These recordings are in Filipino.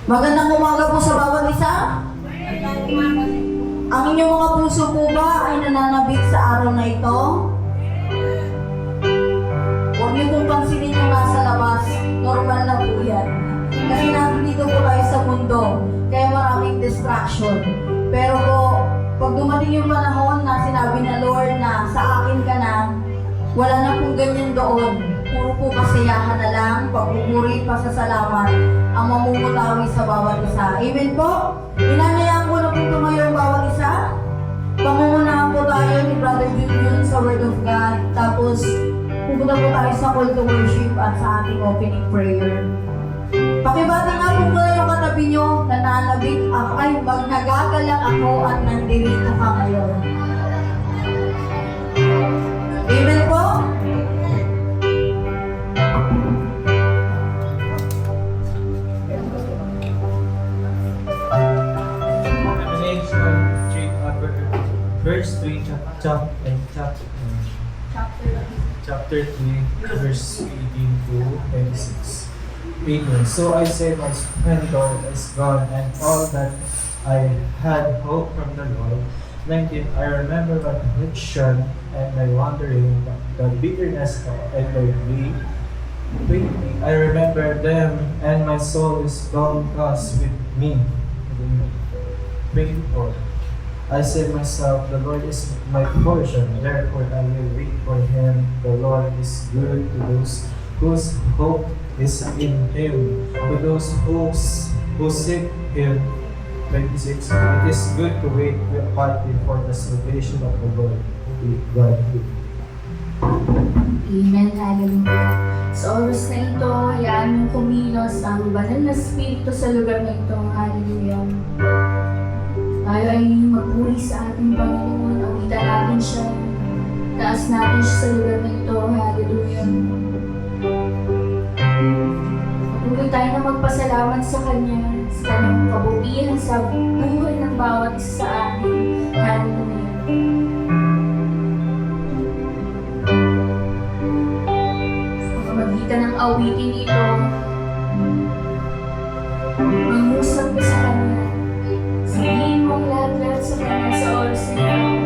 Magandang umaga po sa bawat isa. Ang inyong mga puso po ba ay nananabik sa araw na ito? Huwag niyo pong pansinin yung nasa labas. Normal na po yan. Kasi nandito po tayo sa mundo, kaya maraming distraction. Pero po, pag dumating yung panahon na sinabi na Lord na sa akin ka na, wala na pong ganyan doon. Puro po kasiyahan na lang, pagpupuri, pasasalamat ang mamumutawi sa bawat isa. Amen po? Inanayaan ko na po tumayo ang bawat isa. Pangungunahan po tayo ni Brother Julian sa Word of God. Tapos, pupunta po tayo sa call to worship at sa ating opening prayer. Pakibati nga po muna yung katabi nyo, nananabik ako, ay magnagagalak ako at nandirito ka ngayon. Amen po? Verse 3, chapter 3, verse 18 to 26. 18. So I say, my splendor is gone, and all that I had hoped from the Lord. 19. I remember my affliction and my wandering, the bitterness and my grief. 20. I remember them, and my soul is downcast with me. 24. I said myself, the Lord is my portion, therefore I will wait for him. The Lord is good to those whose hope is in him, to those who seek him. 26. It is good to wait quietly for the salvation of the Lord. God. Amen. Hallelujah. Sa oras na ito, hayaan mong kumilos ang banal na spirito sa lugar na ito. Hallelujah. Tayo ay magpuri sa ating Panginoon. Awitan natin siya. Taas natin siya sa lugar na ito. Hallelujah. Patuloy tayo na magpasalamat sa Kanya, sa Kanyang kabutihan sa buhay ng bawat isa sa atin. Hallelujah. Sa pamamagitan ng awitin ito, mangusap ka sa Kanya. Sabihin mong lahat-lahat sa Kanya sa oras na ito.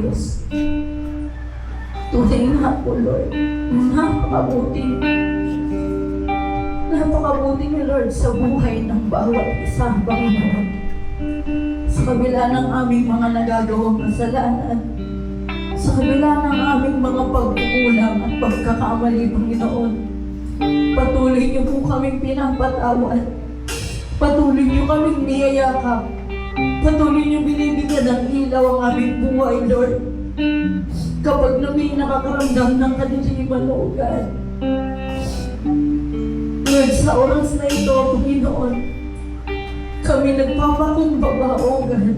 Diyos. Tunay nga po, Lord, napakabuti. Napakabuti niyo, Lord, sa buhay ng bawat isa, Panginoon. Sa kabila ng aming mga nagagawang kasalanan, sa kabila ng aming mga pagkukulang at pagkakamali, Panginoon, patuloy niyo po kaming pinapatawad. Patuloy niyo kaming niyayakap. Patuloy niyo binibigyan ng ilaw ang aming buhay, Lord. Kapag na may nakakaramdam ng kadiliman, O God. Lord, sa oras na ito, Panginoon, kami nagpapakumbaba, O God,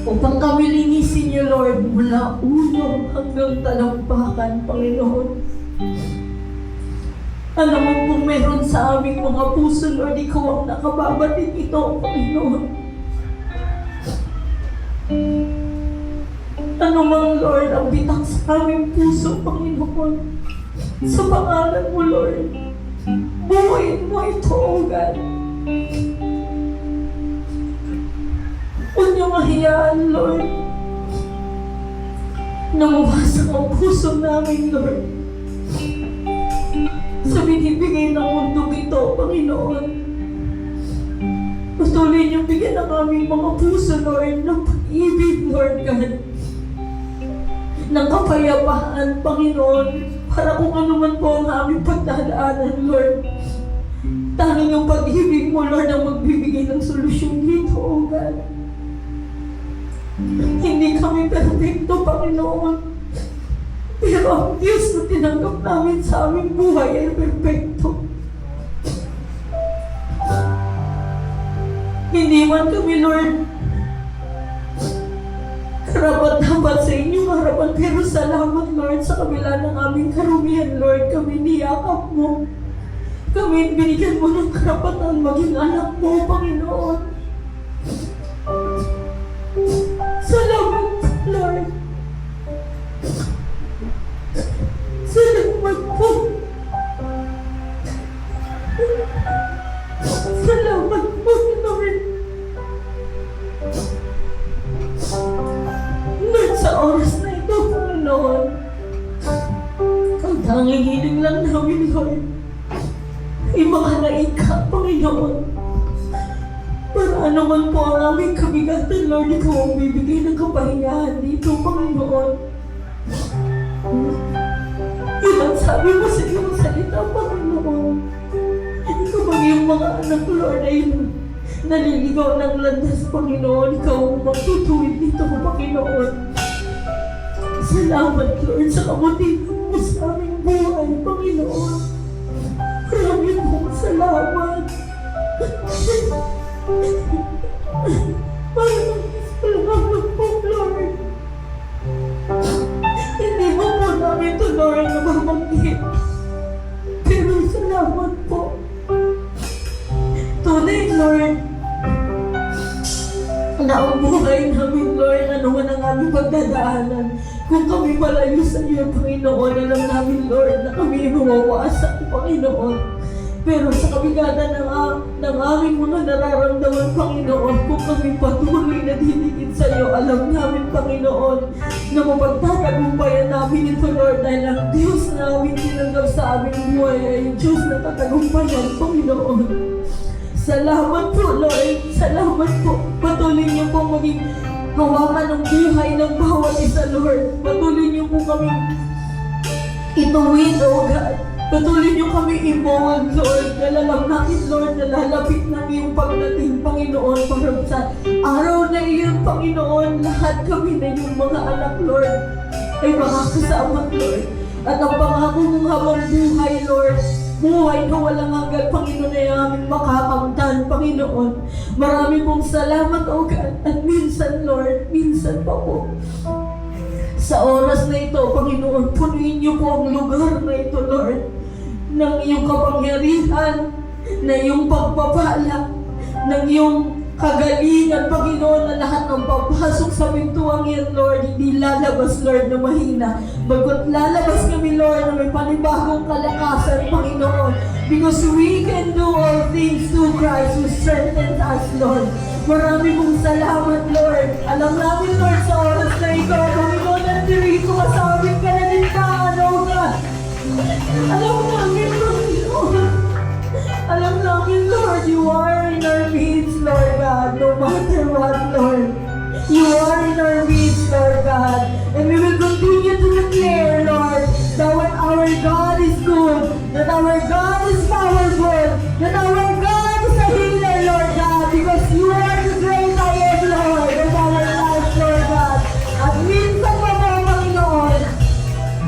upang kami linisin niyo, Lord, mula ulo hanggang talampakan, Panginoon. Alam mo kung meron sa aming mga puso, Lord, ikaw ang nakababatid ito, Panginoon. Ano mang, Lord, ang bitang sa aming puso, Panginoon. Sa pangalan mo, Lord, buuin mo ito, O God. Huwag niyo mahiyaan, Lord, na mawasak ang puso namin, Lord, sa binibigay ng mundo ito, Panginoon. Patuloy niyong bigyan ng aming mga puso, Lord, ng pag-ibig, Lord God, ng kapayapaan, Panginoon, para kung ano man po ang aming pagdadaanan, Lord. Tanging yung pag-ibig mo, Lord, ang magbibigay ng solusyon dito, O God. Hindi kami perfecto, Panginoon. Pero ang Diyos na tinanggap namin sa aming buhay ay perfecto. Hindi man kami, Lord, karapat-dapat sa inyong harapan. Pero salamat, Lord, sa kabila ng aming karumihan, Lord. Kami niyakap mo. Kami binigyan mo ng karapatan maging anak mo, Panginoon. Salamat, Lord. Salamat po. Salamat po, Lord. Lord, sa oras na ito, Panginoon, ang tanging hiling lang namin, Lord, ay makalain ka, Panginoon. Para ano man po ang aming kabigatan, Lord, ikaw ang bibigay ng kapahingahan dito, Panginoon. Yun ang sabi mo sa iyong salita, Panginoon. Kapag yung mga anak, Lord, ay naliligaw ng landas, Panginoon, ikaw ang magtutuwid dito, Panginoon. Salamat, Lord, sa kabutihan mo sa aming buhay, Panginoon. Maraming pong salamat. Maraming salamat po, Lord. Hindi mo po namin ito, Lord, na mabanggit. Pero salamat po. Tunay, Lord, na ang buhay namin, Lord, ano man ang aming pagdadaanan. Kung kami malayo sa iyo, Panginoon, alam namin, Lord, na kami mawawasak, Panginoon. Pero sa kabigatan ng aming mga nararamdaman, Panginoon, kung kami patuloy na dinikit sa iyo, alam namin, Panginoon, na mapagtatagumpayan namin ito, Lord, dahil ang Diyos na aming tinanggap sa aming buhay ay yung Diyos na tatagumpayan, Panginoon. Salamat po, Lord. Salamat po. Patuloy niyo po maging hawakan ng buhay ng bawat isa, Lord. Patuloy niyo po kami ituwid, O God. Patuloy niyo kami ibuwag, Lord. Nalalang natin, Lord, na lalapit ng iyong pagdating, Panginoon. Para sa araw na iyon, Panginoon, lahat kami na iyong mga anak, Lord, ay makakasama, Lord. At ang pangako mong habang buhay, Lord, buhay na walang hanggan, Panginoon, ay aming makakamtan, Panginoon. Marami pong salamat, O God. At minsan, Lord, minsan pa po, sa oras na ito, Panginoon, punuin niyo po ang lugar na ito, Lord, ng iyong kapangyarihan, ng iyong pagpapala, ng iyong kagalingan, Panginoon, na lahat ng papasok sa pintuang yan, Lord, hindi lalabas, Lord, na mahina. Bagot lalabas kami, Lord, na may panibagong kalakasan, Panginoon, because we can do all things through Christ who strengthens us, Lord. Marami mong salamat, Lord. Alam namin, Lord, sa oras na ito, Panginoon, nandirito ka sa aming kanalintaan, oh God. Alam namin, Panginoon. Alam namin, Lord, you are in our midst, Lord God, no matter what, Lord. You are in our midst, Lord God. And we will continue to declare, Lord, that when our God is good, that our God is powerful, that our God is a healer, Lord God, because you are the great I am, Lord, of our lives, Lord God. At minsan pa po, Panginoon,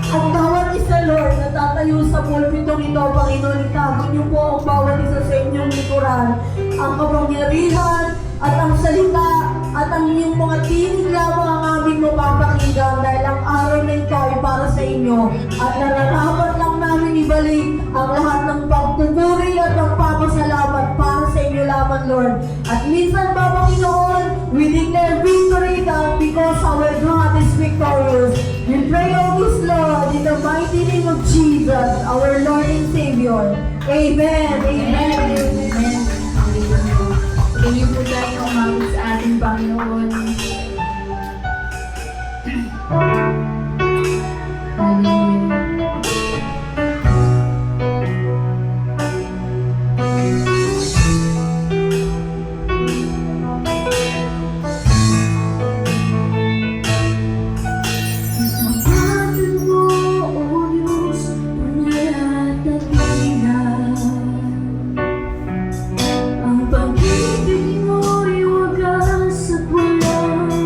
ang bawat isa, Lord, na tatayo sa pulpitong ito, Panginoon, itago niyo po ang bawat isa sa inyong likuran. Ang kapangyarihan at ang salita at ang inyong mga tinig lamang ang aming mapapakinggan dahil ang araw na ito ay para sa inyo. At nararapat lang namin ibalik ang lahat ng pagpupuri at pagpapasalamat para sa inyo lamang, Lord. At minsan pa, Panginoon, we declare victory God because our God is victorious. We pray all this, Lord, in the mighty name of Jesus, our Lord and Savior. Amen. Amen. Amen. Pili po tayo umabot sa ating Panginoon. Hallelujah. Isapatan mo, O Diyos, ang lahat at lahat. Ang pag-ibig mo'y wagas at walang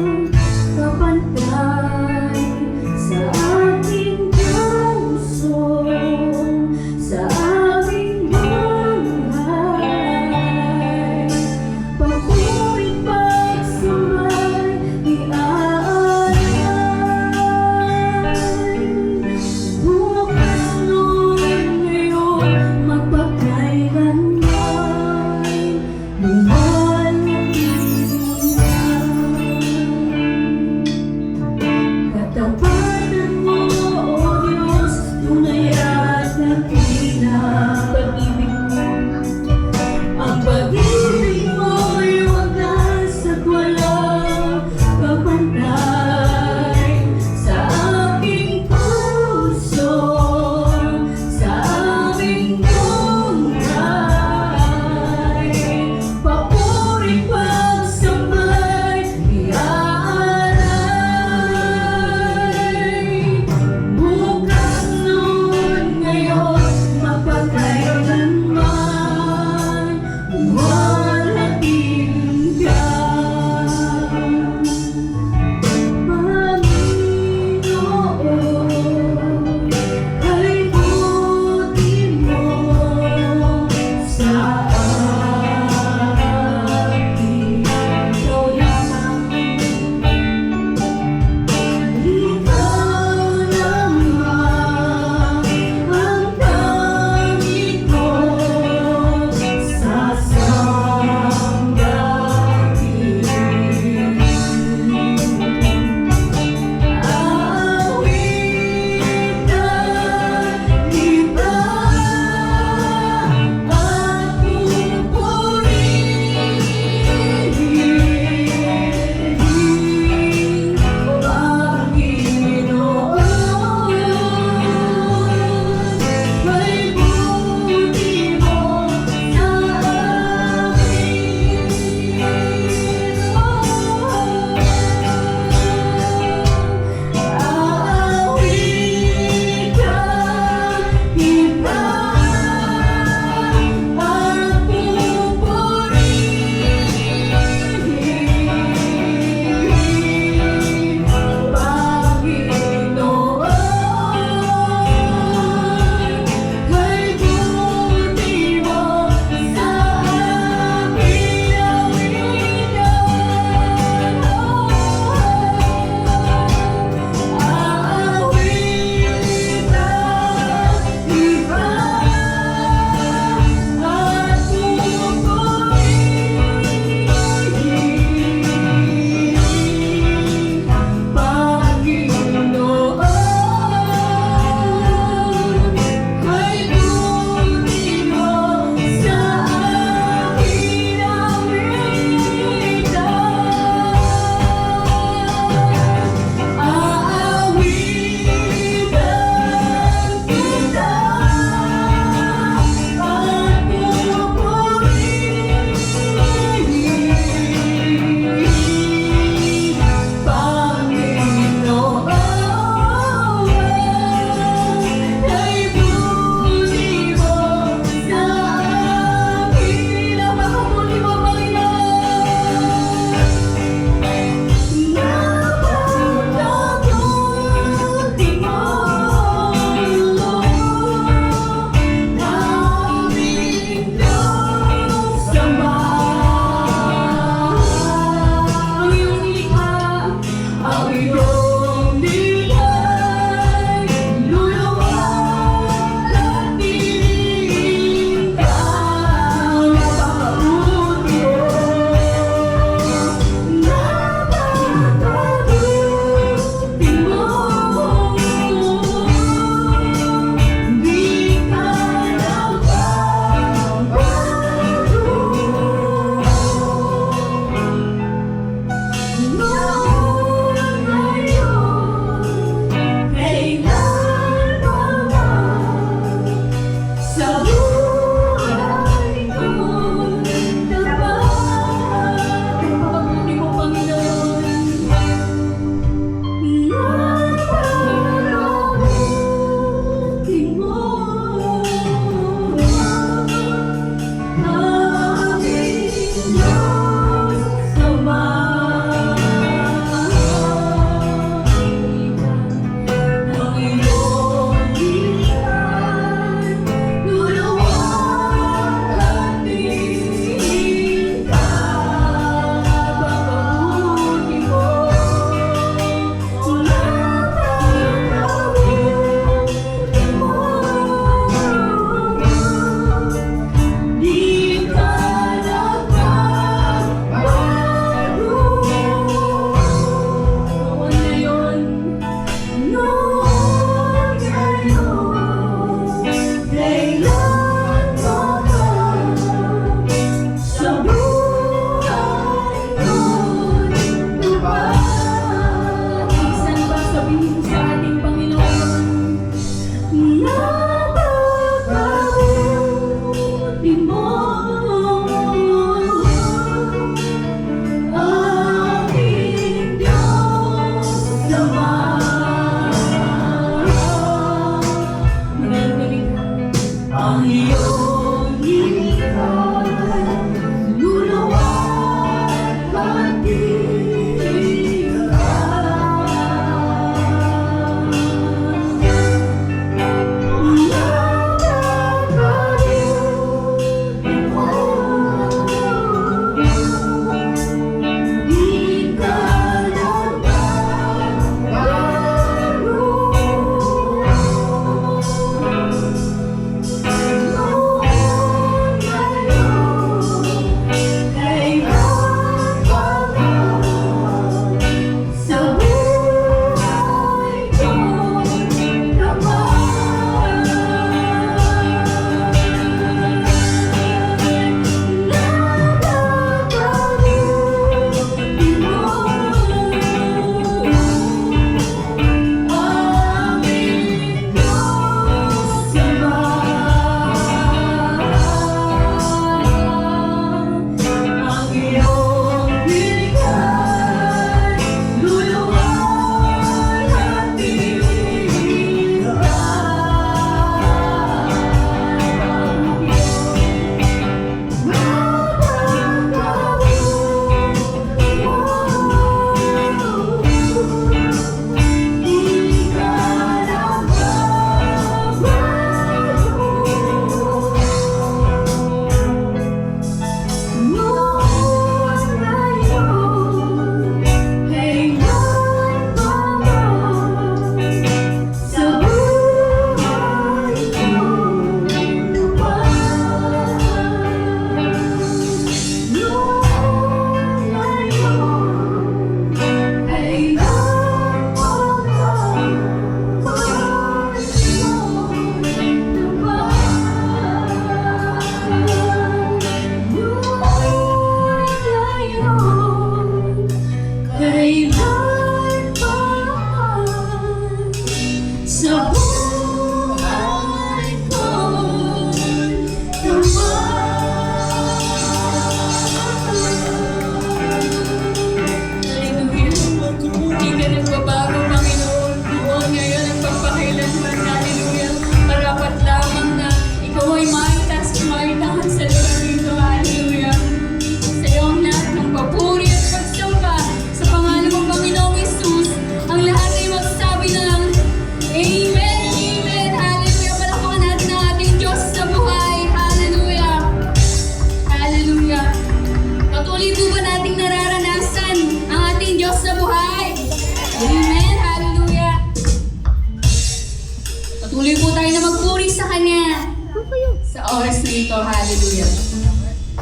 sa oras na ito. Hallelujah.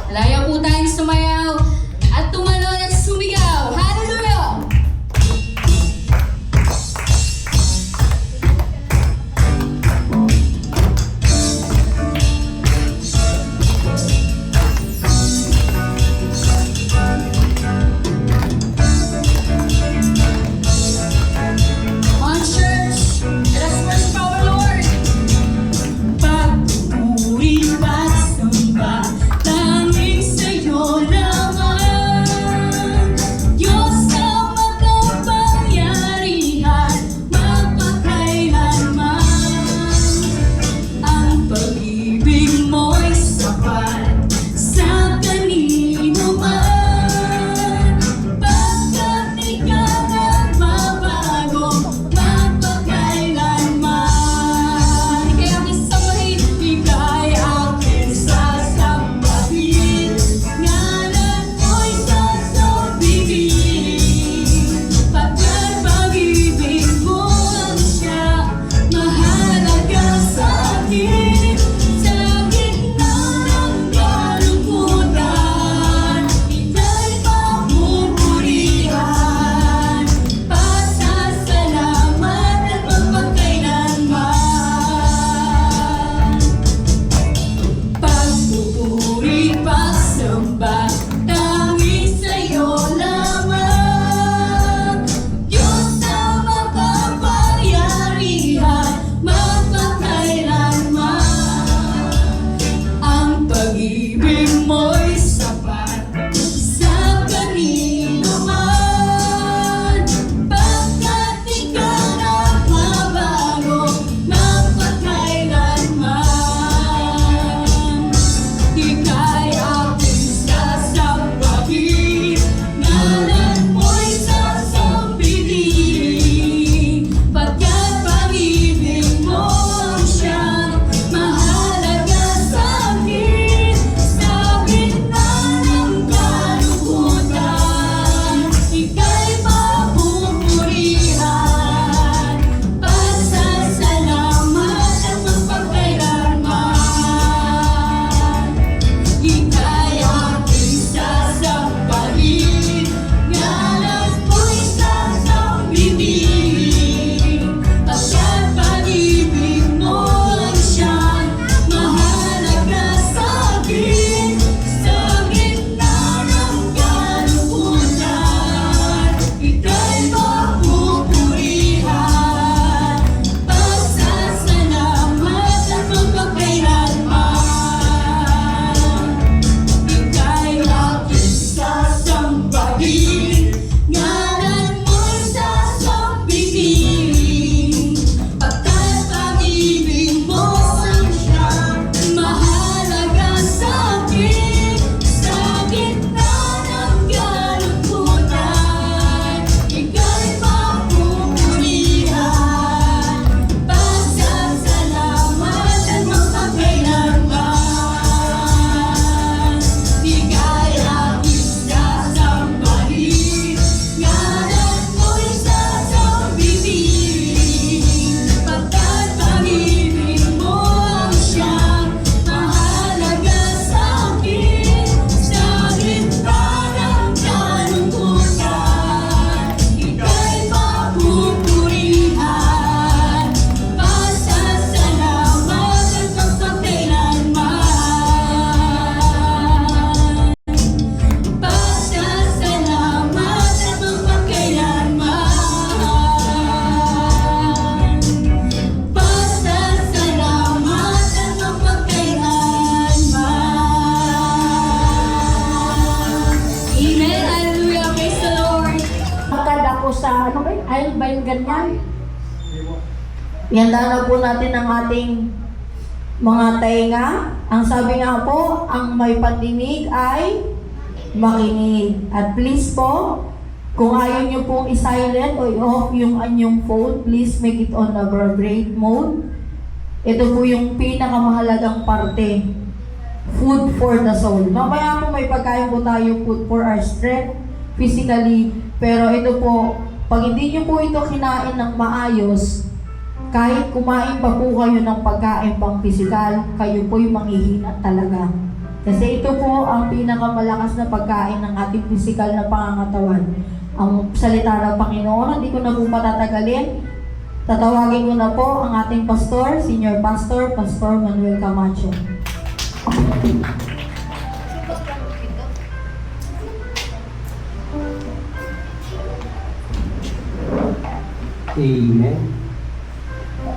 Alaya po tayong sumayaw at tumalon at sumigaw. Hallelujah! On church, let us worship our Lord. Pagpuri pagsamba, tanging sa'yo naman. Diyos na makapangyarihan, magpakailanman. Ang pag-ibig mo'y sapat sa kanino man. Pagkat ikaw nagbabago, magpakailanman. Ika'y aking sambahin, ika'y aking sasambahin. Ngalan mo'y sasabihin. Pagkat pag-ibig mo ang siyang mahalaga sa akin. Sa gitna ng kalungkutan, ika'y papupurihan. Pasasalamat at magpakailanman. Pagpupuri, pagsamba, tanging sa'yo lamang. Diyos na makapangyarihan, magpakailanman. Ang pag-ibig mo'y sapat sa kanino man. Pagkat ikaw nagbabago, magpakailanman. Ika'y aking sasambahin, ngalan mo'y sasambihin. Pagkat pag-ibig mo ang siyang mahalaga sa akin. Sa gitna ng kalungkutan, ika'y papupurihan. Pasasalamat at magpakailanman. Ika'y aking sasambahin, ngalan mo'y sasambihin. Pagkat pag-ibig mo ang siyang mahalaga sa akin. Sa gitna ng kalungkutan, ika'y papupurihan. Pasasalamat at magpakailanman. Ika'y aking sasambahin, ngalan mo'y sasambihin. Pagkat pag-ibig mo ang siyang mahalaga sa akin. Sa gitna ng kalungkutan, ika'y papupurihan. Pasasalamat at magpakailanman. Ika'y aking sasambahin, ngalan mo'y sasambihin. Pagkat pag-ibig mo ang siyang mahalaga sa akin. Sa gitna ng kalungkutan, ika'y papupurihan. Pasasalamat at magpakailanman. Pasasalamat at magpakailanman. Pasasalamat at magpakailanman. Amen. Hallelujah. Praise the Lord. Akad ako sa, ano ba yun? Aisle ba yung ganyan? Ihanda na po natin ang ating mga tainga. Ang sabi nga po, ang may pandinig ay makinig. At please po, kung ayaw nyo pong i-silent o i-off yung anyong phone, please make it on the vibrate mode. Ito po yung pinakamahalagang parte. Food for the soul. Mamaya po may pagkain po tayo, food for our strength, physically. Pero ito po, pag hindi nyo po ito kinain ng maayos, kahit kumain pa po kayo ng pagkain pang pisikal, kayo po'y manghihina talaga. Kasi ito po ang pinakamalakas na pagkain ng ating pisikal na pangangatawan. Ang salita ng Panginoon, hindi ko na po matatagalin. Tatawagin ko na po ang ating pastor, Senior Pastor, Pastor Manuel Camacho. Amen.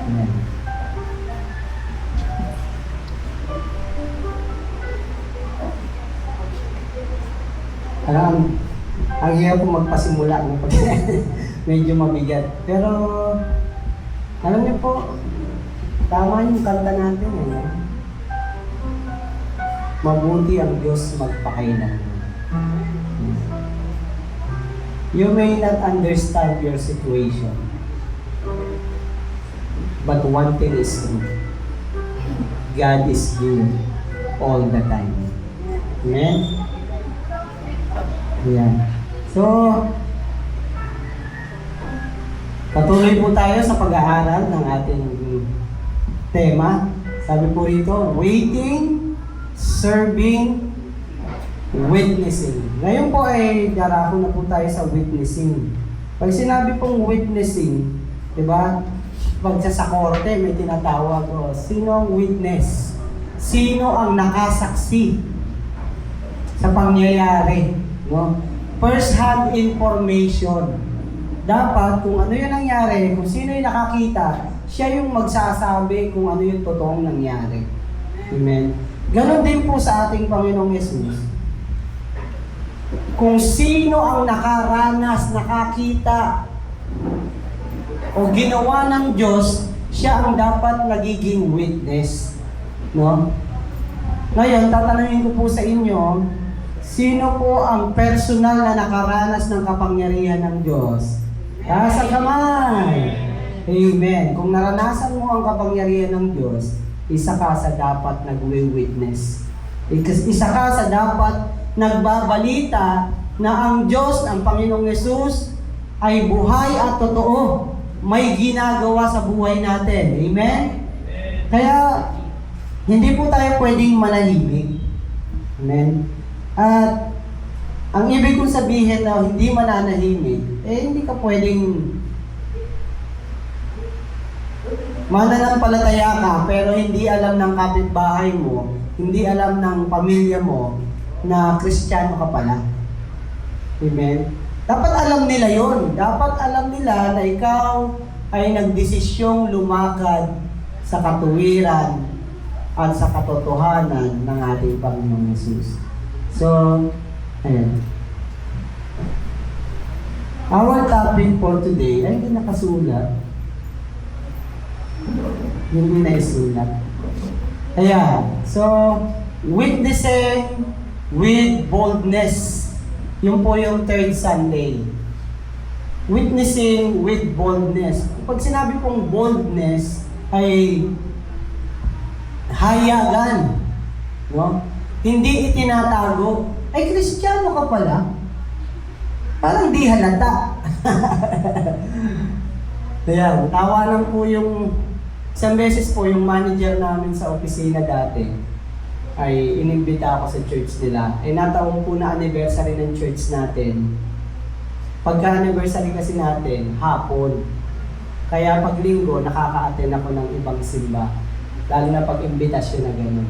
Amen. Ang hirap po magpasimula no? Pag medyo mabigat. Pero, alam niyo po, tama yung kanta natin. Eh. Mabuti ang Diyos magpakailan. You may not understand your situation. But one thing is true. God is good all the time. Amen? Ayan. So, patuloy po tayo sa pag-aaral ng ating tema. Sabi po rito, waiting, serving, witnessing. Ngayon po ay darako na po tayo sa witnessing. Pag sinabi pong witnessing, di ba? Pag sa korte may tinatawag o, sino ang witness? Sino ang nakasaksi sa pangyayari? No? First-hand information. Dapat kung ano yung nangyari, kung sino yung nakakita, siya yung magsasabi kung ano yung totoong nangyari. Amen? Ganon din po sa ating Panginoong Yesus. Kung sino ang nakaranas, nakakita, o ginawa ng Diyos, siya ang dapat nagiging witness. No? Ngayon, tatanungin ko po sa inyo, sino po ang personal na nakaranas ng kapangyarihan ng Diyos? Taas ang kamay. Amen. Kung naranasan mo ang kapangyarihan ng Diyos, isa ka sa dapat nagwi-witness. Isa ka sa dapat nagbabalita na ang Diyos, ang Panginoong Yesus, ay buhay at totoo. May ginagawa sa buhay natin. Amen? Kaya, hindi po tayo pwedeng manahimik. Amen? At, ang ibig kong sabihin na hindi mananahimik, hindi ka pwedeng mananampalataya ka, pero hindi alam ng kapitbahay mo, hindi alam ng pamilya mo, na Kristiyano ka pala. Amen? Dapat alam nila yon. Dapat alam nila na ikaw ay nagdesisyong lumakad sa katuwiran at sa katotohanan ng ating Panginoong Yesus. So, ayan. Our topic for today ay hindi nakasulat. Hindi na isulat. Ayan. So, witnessing with boldness. Yun po yung third Sunday. Witnessing with boldness. Pag sinabi pong boldness ay hayagan. No? Hindi itinatago. Ay, Kristiyano ka pala. Parang di halata. Kaya, tawanan po yung isang beses po yung manager namin sa opisina dati ay inimbita ako sa church nila. Ay nataon po na anniversary ng church natin. Pagka-anniversary kasi natin, hapon. Kaya pag linggo, nakaka-attend ako ng ibang simba. Lalo na pag-imbitasyon na gano'n.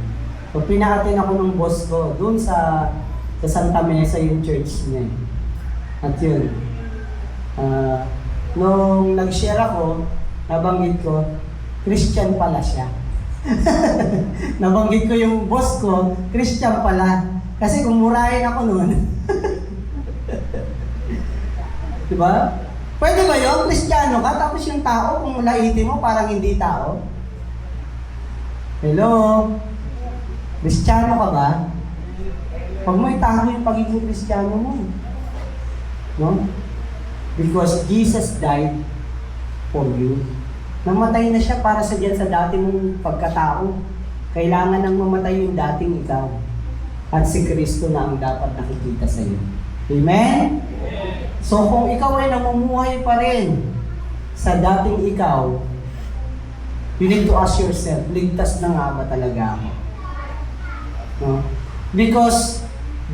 So pina-attend ako ng boss ko doon sa Santa Mesa yung church niya. At yun, nung nag-share ako, nabanggit ko, Christian pala siya. Nabanggit ko yung boss ko, Christian pala. Kasi kung murahin ako noon. Diba? Pwede ba yun? Kristiyano ka, tapos yung tao, kung laitin mo, parang hindi tao. Hello? Kristiyano ka ba? Pag mo itago yung pagiging Kristiyano mo. No? Because Jesus died for you. Namatay na siya para sa diyan sa dati mong pagkatao. Kailangan nang mamatay yung dating ikaw. At si Kristo na ang dapat nakikita sa iyo. Amen? So kung ikaw ay namumuhay pa rin sa dating ikaw, You need to ask yourself, ligtas na nga ba talaga ako? No? Because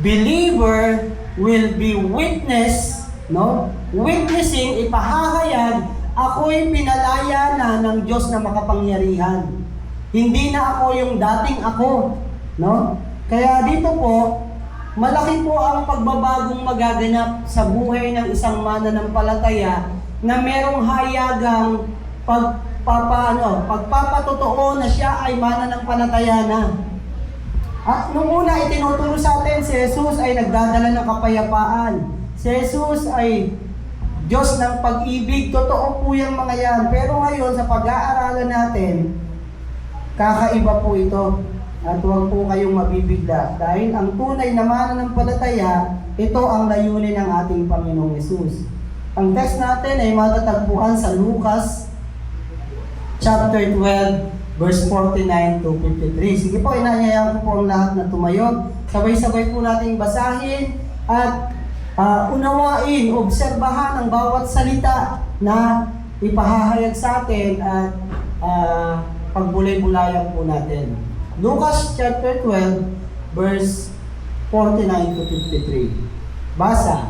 believer will be witness, no? Witnessing, ipahahayag, ako'y pinalaya na ng Diyos na makapangyarihan. Hindi na ako yung dating ako, no? Kaya dito po, malaki po ang pagbabagong magaganap sa buhay ng isang mananampalataya na merong hayagang pagpapatotoo na siya ay mananampalataya na. At nung una itinuturo sa atin, si Jesus ay nagdadala ng kapayapaan. Si Jesus ay Diyos ng pag-ibig. Totoo po yung mga yan. Pero ngayon, sa pag-aaralan natin, kakaiba po ito. At huwag po kayong mabibigla. Dahil ang tunay na mananampalataya, ito ang layunin ng ating Panginoong Jesus. Ang text natin ay matatagpuan sa Lucas chapter 12, verse 49 to 53. Sige po, inanyayahan ko po ang lahat na tumayo. Sabay-sabay po nating basahin at unawain, obserbahan ang bawat salita na ipahahayag sa atin at pagbulay-bulayan po natin. Lucas chapter 12, verse 49 to 53. Basa.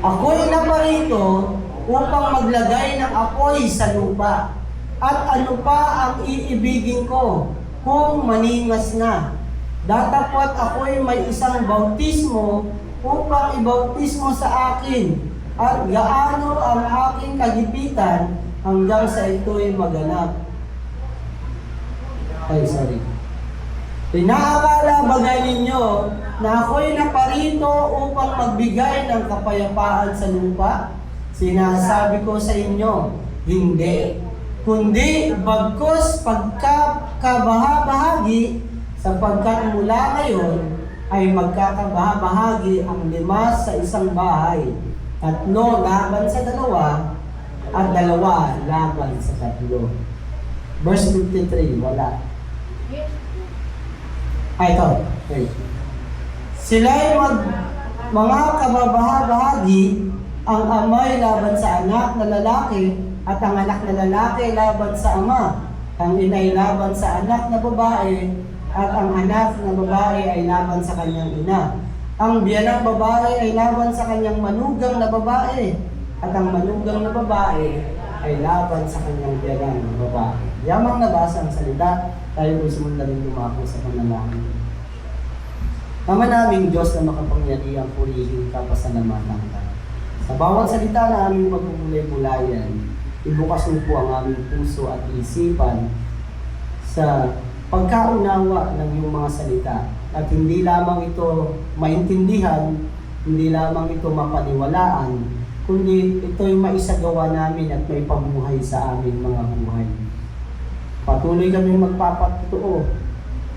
Ako'y naparito upang maglagay ng apoy sa lupa. At ano pa ang iibigin ko kung maningas na? Datapwat ako'y may isang bautismo upang ibautismo sa akin. At gaano ang aking kagipitan hanggang sa ito'y maganap. Inaakala bagay ninyo na ako'y naparito upang magbigay ng kapayapaan sa lupa? Sinasabi ko sa inyo, hindi. Kundi bagkus pagkakabahabahagi, sapagkat mula ngayon ay magkakabahabahagi ang 5 sa isang bahay, 3 laban sa 2, at 2 laban sa 3. Verse 53, wala. Ito. Okay. Sila'y mga kababahabahagi, ang ama'y laban sa anak na lalaki, at ang anak na lalaki laban sa ama, ang inay laban sa anak na babae, at ang anak na babae ay laban sa kanyang ina. Ang biyanang babae ay laban sa kanyang manugang na babae, at ang manugang na babae ay laban sa kanyang biyanang na babae. Yamang nabasa ang salita, tayo po sumundaling lumako sa panalangin. Ama naming Diyos na makapangyarihang purihin ka pasalamatan ka. Sa bawat salita na aming magpupulay-bulayan, ibukas mo po ang aming puso at isipan sa pagkaunawa ng iyong mga salita. At hindi lamang ito maintindihan, hindi lamang ito mapaniwalaan, kundi ito'y maisagawa namin at may pamuhay sa aming mga buhay. Patuloy kami magpapatutuo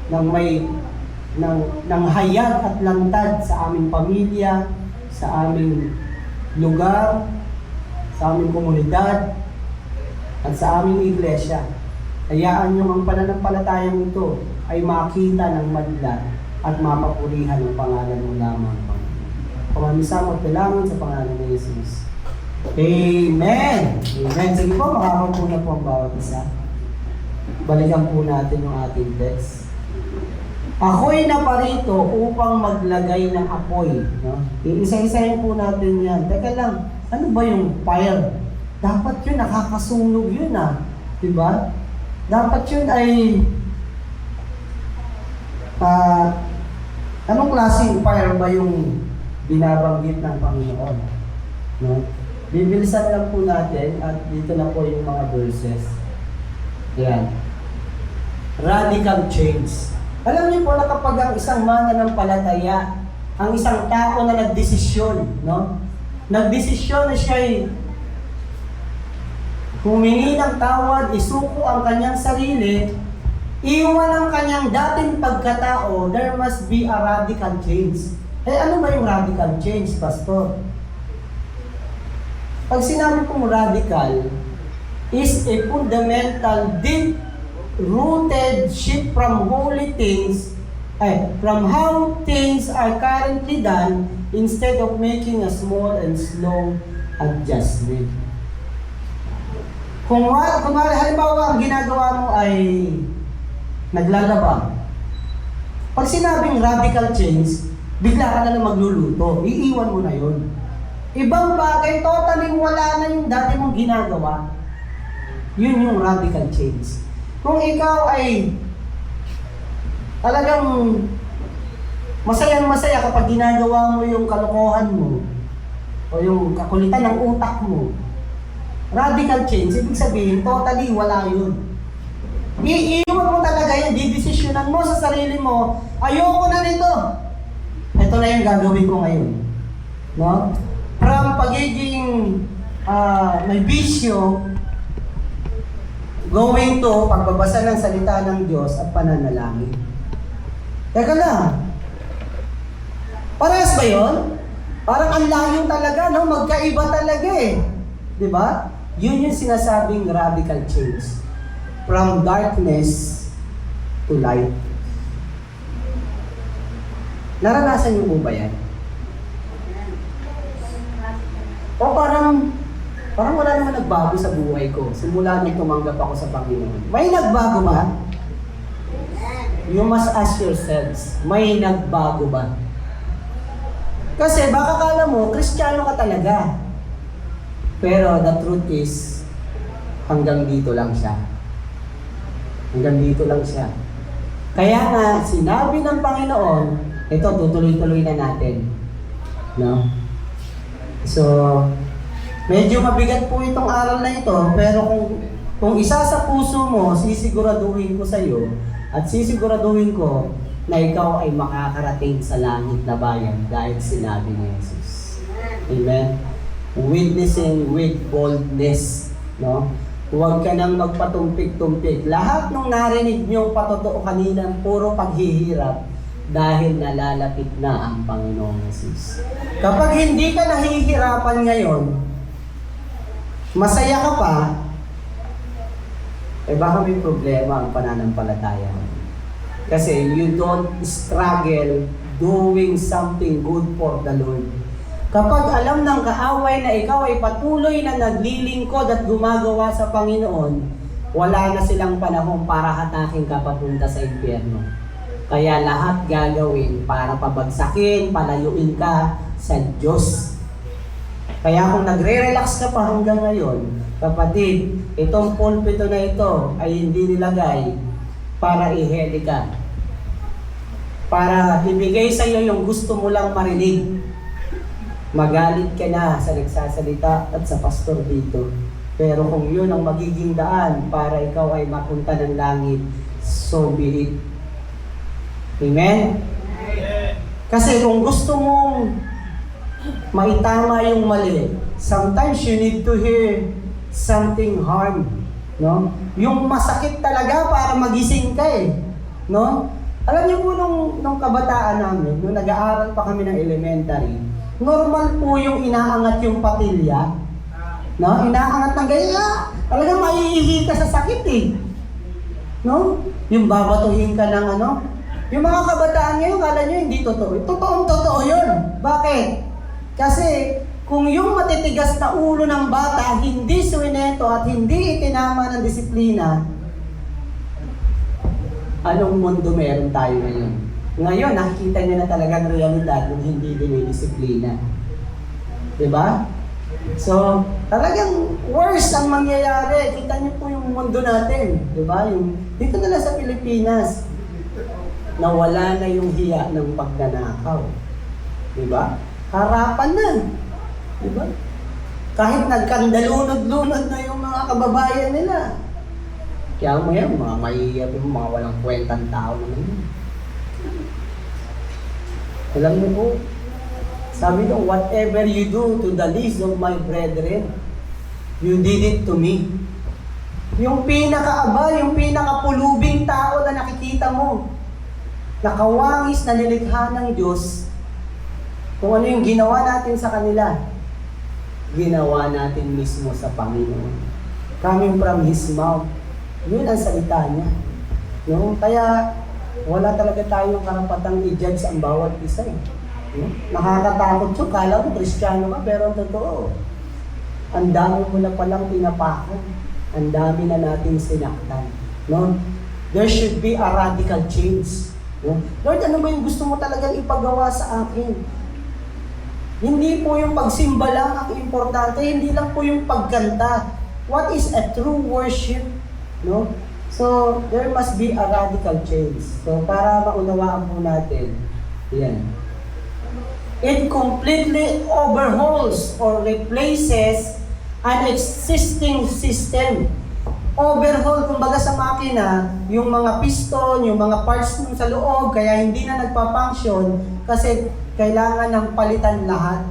ng hayag at lantad sa aming pamilya, sa aming lugar, sa aming komunidad, at sa aming iglesia. Hayaan niyo ang pananampalatayang ito ay makita ng madla at mapapurihan ang pangalan mo lamang. Pamamisama at kailangan sa pangalan ni Jesus. Amen! Amen! Sige po, makakaupo na po ang bawat isa. Balikan po natin yung ating text. Ako'y naparito upang maglagay ng apoy. No? Isa-isahin po natin yan. Teka lang, ano ba yung fire? Dapat yun, nakakasunog yun diba? Dapat yun ay anong klaseng fire ba yung binabanggit ng Panginoon? No? Bibilisan lang po natin at dito na po yung mga verses. Yan. Radical change. Alam niyo po na kapag ang isang mananampalataya, ang isang tao na nagdesisyon, no? Nagdesisyon na siya'y humingi ng tawad, isuko ang kanyang sarili, iwan ang kanyang dating pagkatao, there must be a radical change. Ano ba yung radical change, Pastor? Pag sinabi kong radical, is a fundamental, deep-rooted shift from holy things, from how things are currently done, instead of making a small and slow adjustment. Kunwari, halimbawa, ang ginagawa mo ay naglalaba. Pag sinabing radical change, bigla ka na lang magluluto. Iiwan mo na yun. Ibang bagay, totally wala na yung dati mong ginagawa. Yun yung radical change. Kung ikaw ay talagang masayang-masaya kapag ginagawa mo yung kalokohan mo o yung kakulitan ng utak mo, radical change, ibig sabihin, totally wala yun. Iiwan mo talaga yun, didesisyonan mo sa sarili mo, ayoko na nito. Ito na yung gagawin ko ngayon. No? From pagiging may bisyo, going to pagbabasa ng salita ng Diyos at pananalangin. Teka lang. Parehas ba yun? Parang ang layo talaga, no? Magkaiba talaga eh. Di ba? Yun yung sinasabing radical change. From darkness to light. Naranasan niyo po ba yan? O parang wala naman nagbago sa buhay ko. Simula nung tumanggap ako sa Panginoon. May nagbago ba? You must ask yourselves, may nagbago ba? Kasi baka kala mo, Kristiyano ka talaga. Pero the truth is, hanggang dito lang siya. Hanggang dito lang siya. Kaya nga, sinabi ng Panginoon, ito, tutuloy-tuloy na natin. No? So, medyo mabigat po itong aral na ito, pero kung isa sa puso mo, sisiguraduhin ko sa iyo, at sisiguraduhin ko na ikaw ay makakarating sa langit na bayan dahil sinabi ni Jesus. Amen? Witnessing with boldness. No? Huwag ka nang magpatumpik-tumpik. Lahat ng narinig niyong patotoo kanina, puro paghihirap dahil nalalapit na ang Panginoong Jesus. Kapag hindi ka nahihirapan ngayon, masaya ka pa, eh baka may problema ang pananampalataya. Kasi you don't struggle doing something good for the Lord. Kapag alam ng kaaway na ikaw ay patuloy na naglilingkod at gumagawa sa Panginoon, wala na silang panahon para hatakin ka papunta sa impyerno. Kaya lahat gagawin para pabagsakin, palayuin ka sa Diyos. Kaya kung nagre-relax ka pa hanggang ngayon, kapatid, itong pulpito na ito ay hindi nilagay para iheli ka. Para ibigay sa iyo yung gusto mo lang marinig. Magalit ka na sa nagsasalita at sa pastor dito. Pero kung yun ang magiging daan para ikaw ay mapunta ng langit, so be it. Amen? Kasi kung gusto mong maitama yung mali, sometimes you need to hear something hard. No? Yung masakit talaga para magising ka eh. No? Alam niyo po nung kabataan namin, nung nag-aaral pa kami ng elementary, normal po yung inaangat yung patilya. No? Inaangat ng gaya. Talagang maiihi ka sa sakit eh. No? Yung babatuhin ka ng ano. Yung mga kabataan ngayon, kala nyo hindi totoo. Totoong-totoo yun. Bakit? Kasi kung yung matitigas na ulo ng bata hindi suwineto at hindi itinama ng disiplina, anong mundo meron tayo ngayon? Ngayon, nakikita nyo na talagang realidad kung hindi dinidisiplina. Diba? So, talagang worse ang mangyayari. Kita nyo po yung mundo natin. Diba? Dito na lang sa Pilipinas, nawala na yung hiya ng pagnanakaw. Diba? Harapan na. Diba? Kahit nagkandalunod-lunod na yung mga kababayan nila. Kaya mo yan, mga mahihiyap yung mga walang kwentang tao naman yun. Alam mo po, sabi ko, whatever you do to the least of my brethren, you did it to me. Yung pinakaaba, yung pinakapulubing tao na nakikita mo, nakawangis na nilikha ng Diyos, kung ano yung ginawa natin sa kanila, ginawa natin mismo sa Panginoon. Coming from His mouth. Yun ang salita niya. No? Kaya, wala talaga tayong karapatang i-judge ang bawat isa eh. No? Nakakatakot yun. Kala mo, Kristiyano ka, pero ang totoo, ang dami mo na palang pinapakan. Ang dami na nating sinaktan. No? There should be a radical change. No? Lord, ano ba yung gusto mo talagang ipagawa sa akin? Hindi po yung pagsimba lang ang importante, hindi lang po yung pagkanta. What is a true worship? No? So, there must be a radical change. So, para maunawaan po natin, yan. It completely overhauls or replaces an existing system. Overhaul, kumbaga sa makina, yung mga piston, yung mga parts nung sa loob, kaya hindi na nagpa-function kasi kailangan ng palitan lahat.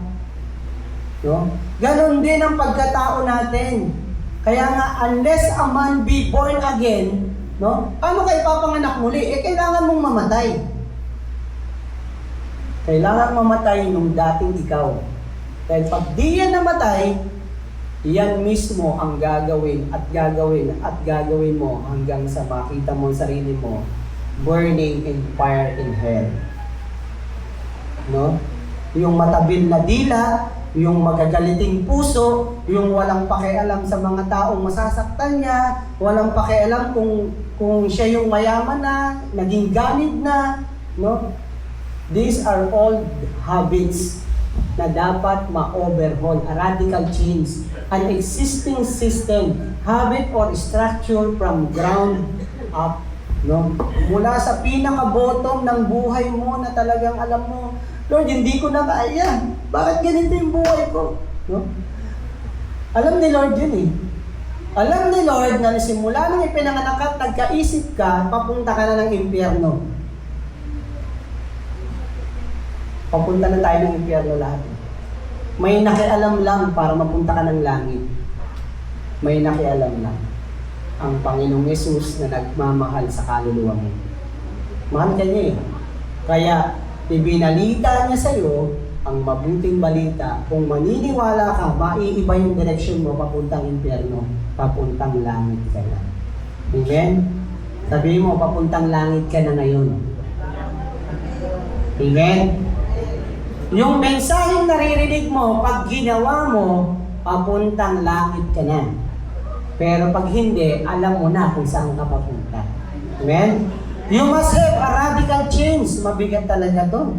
No? Ganon din ang pagkatao natin. Kaya nga, unless a man be born again, no? Paano kayo ipapanganak muli? Kailangan mong mamatay. Kailangan mamatay nung dating ikaw. Dahil pag di yan namatay, yan mismo ang gagawin at gagawin at gagawin mo hanggang sa makita mo ang sarili mo burning in fire in hell. No? Yung matabil na dila, yung magagaliting puso, yung walang pakialam sa mga taong masasaktan niya, walang pakialam kung siya yung mayaman na, naging ganid na, no? These are all habits na dapat ma-overhaul, a radical change, an existing system, habit or structure from ground up. No? Mula sa pinaka-bottom ng buhay mo na talagang alam mo, Lord, hindi ko na kaya. Bakit ganito yung buhay ko? No? Alam ni Lord yun eh. Alam ni Lord na simula nang ipinanganak ka, nagkaisip ka, papunta ka na ng impyerno. Papunta na tayo ng impyerno lahat. May nakialam lang para mapunta ka ng langit. May nakialam lang. Ang Panginoong Yesus na nagmamahal sa kaluluwa mo. Mahal ka niya eh. Kaya, ibinalita niya sa'yo ang mabuting balita. Kung maniniwala ka, maiiba yung direksyon mo papuntang impyerno, papuntang langit ka na. Amen? Sabihin mo, papuntang langit ka na ngayon. Amen? Yung mensaheng naririnig mo, pag ginawa mo, papuntang langit ka na. Pero pag hindi, alam mo na kung saan ka papunta. Amen? You must have a radical change. Mabigat talaga to.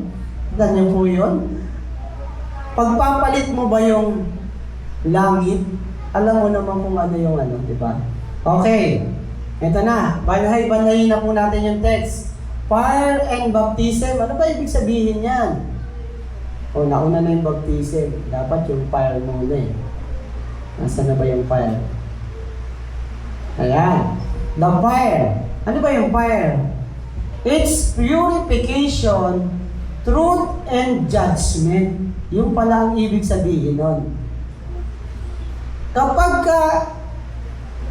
Ganyan po yun. Pagpapalit mo ba yung langit, alam mo naman kung ano yung ano, di ba? Okay. Ito na. Banay na po natin yung text. Fire and baptism. Ano ba ibig sabihin yan? O, nauna na yung baptism. Dapat yung fire muna eh. Nasaan na ba yung fire? Ayan. The fire. Ano ba yung fire? It's purification, truth, and judgment. Yung pala ang ibig sabihin nun. Kapag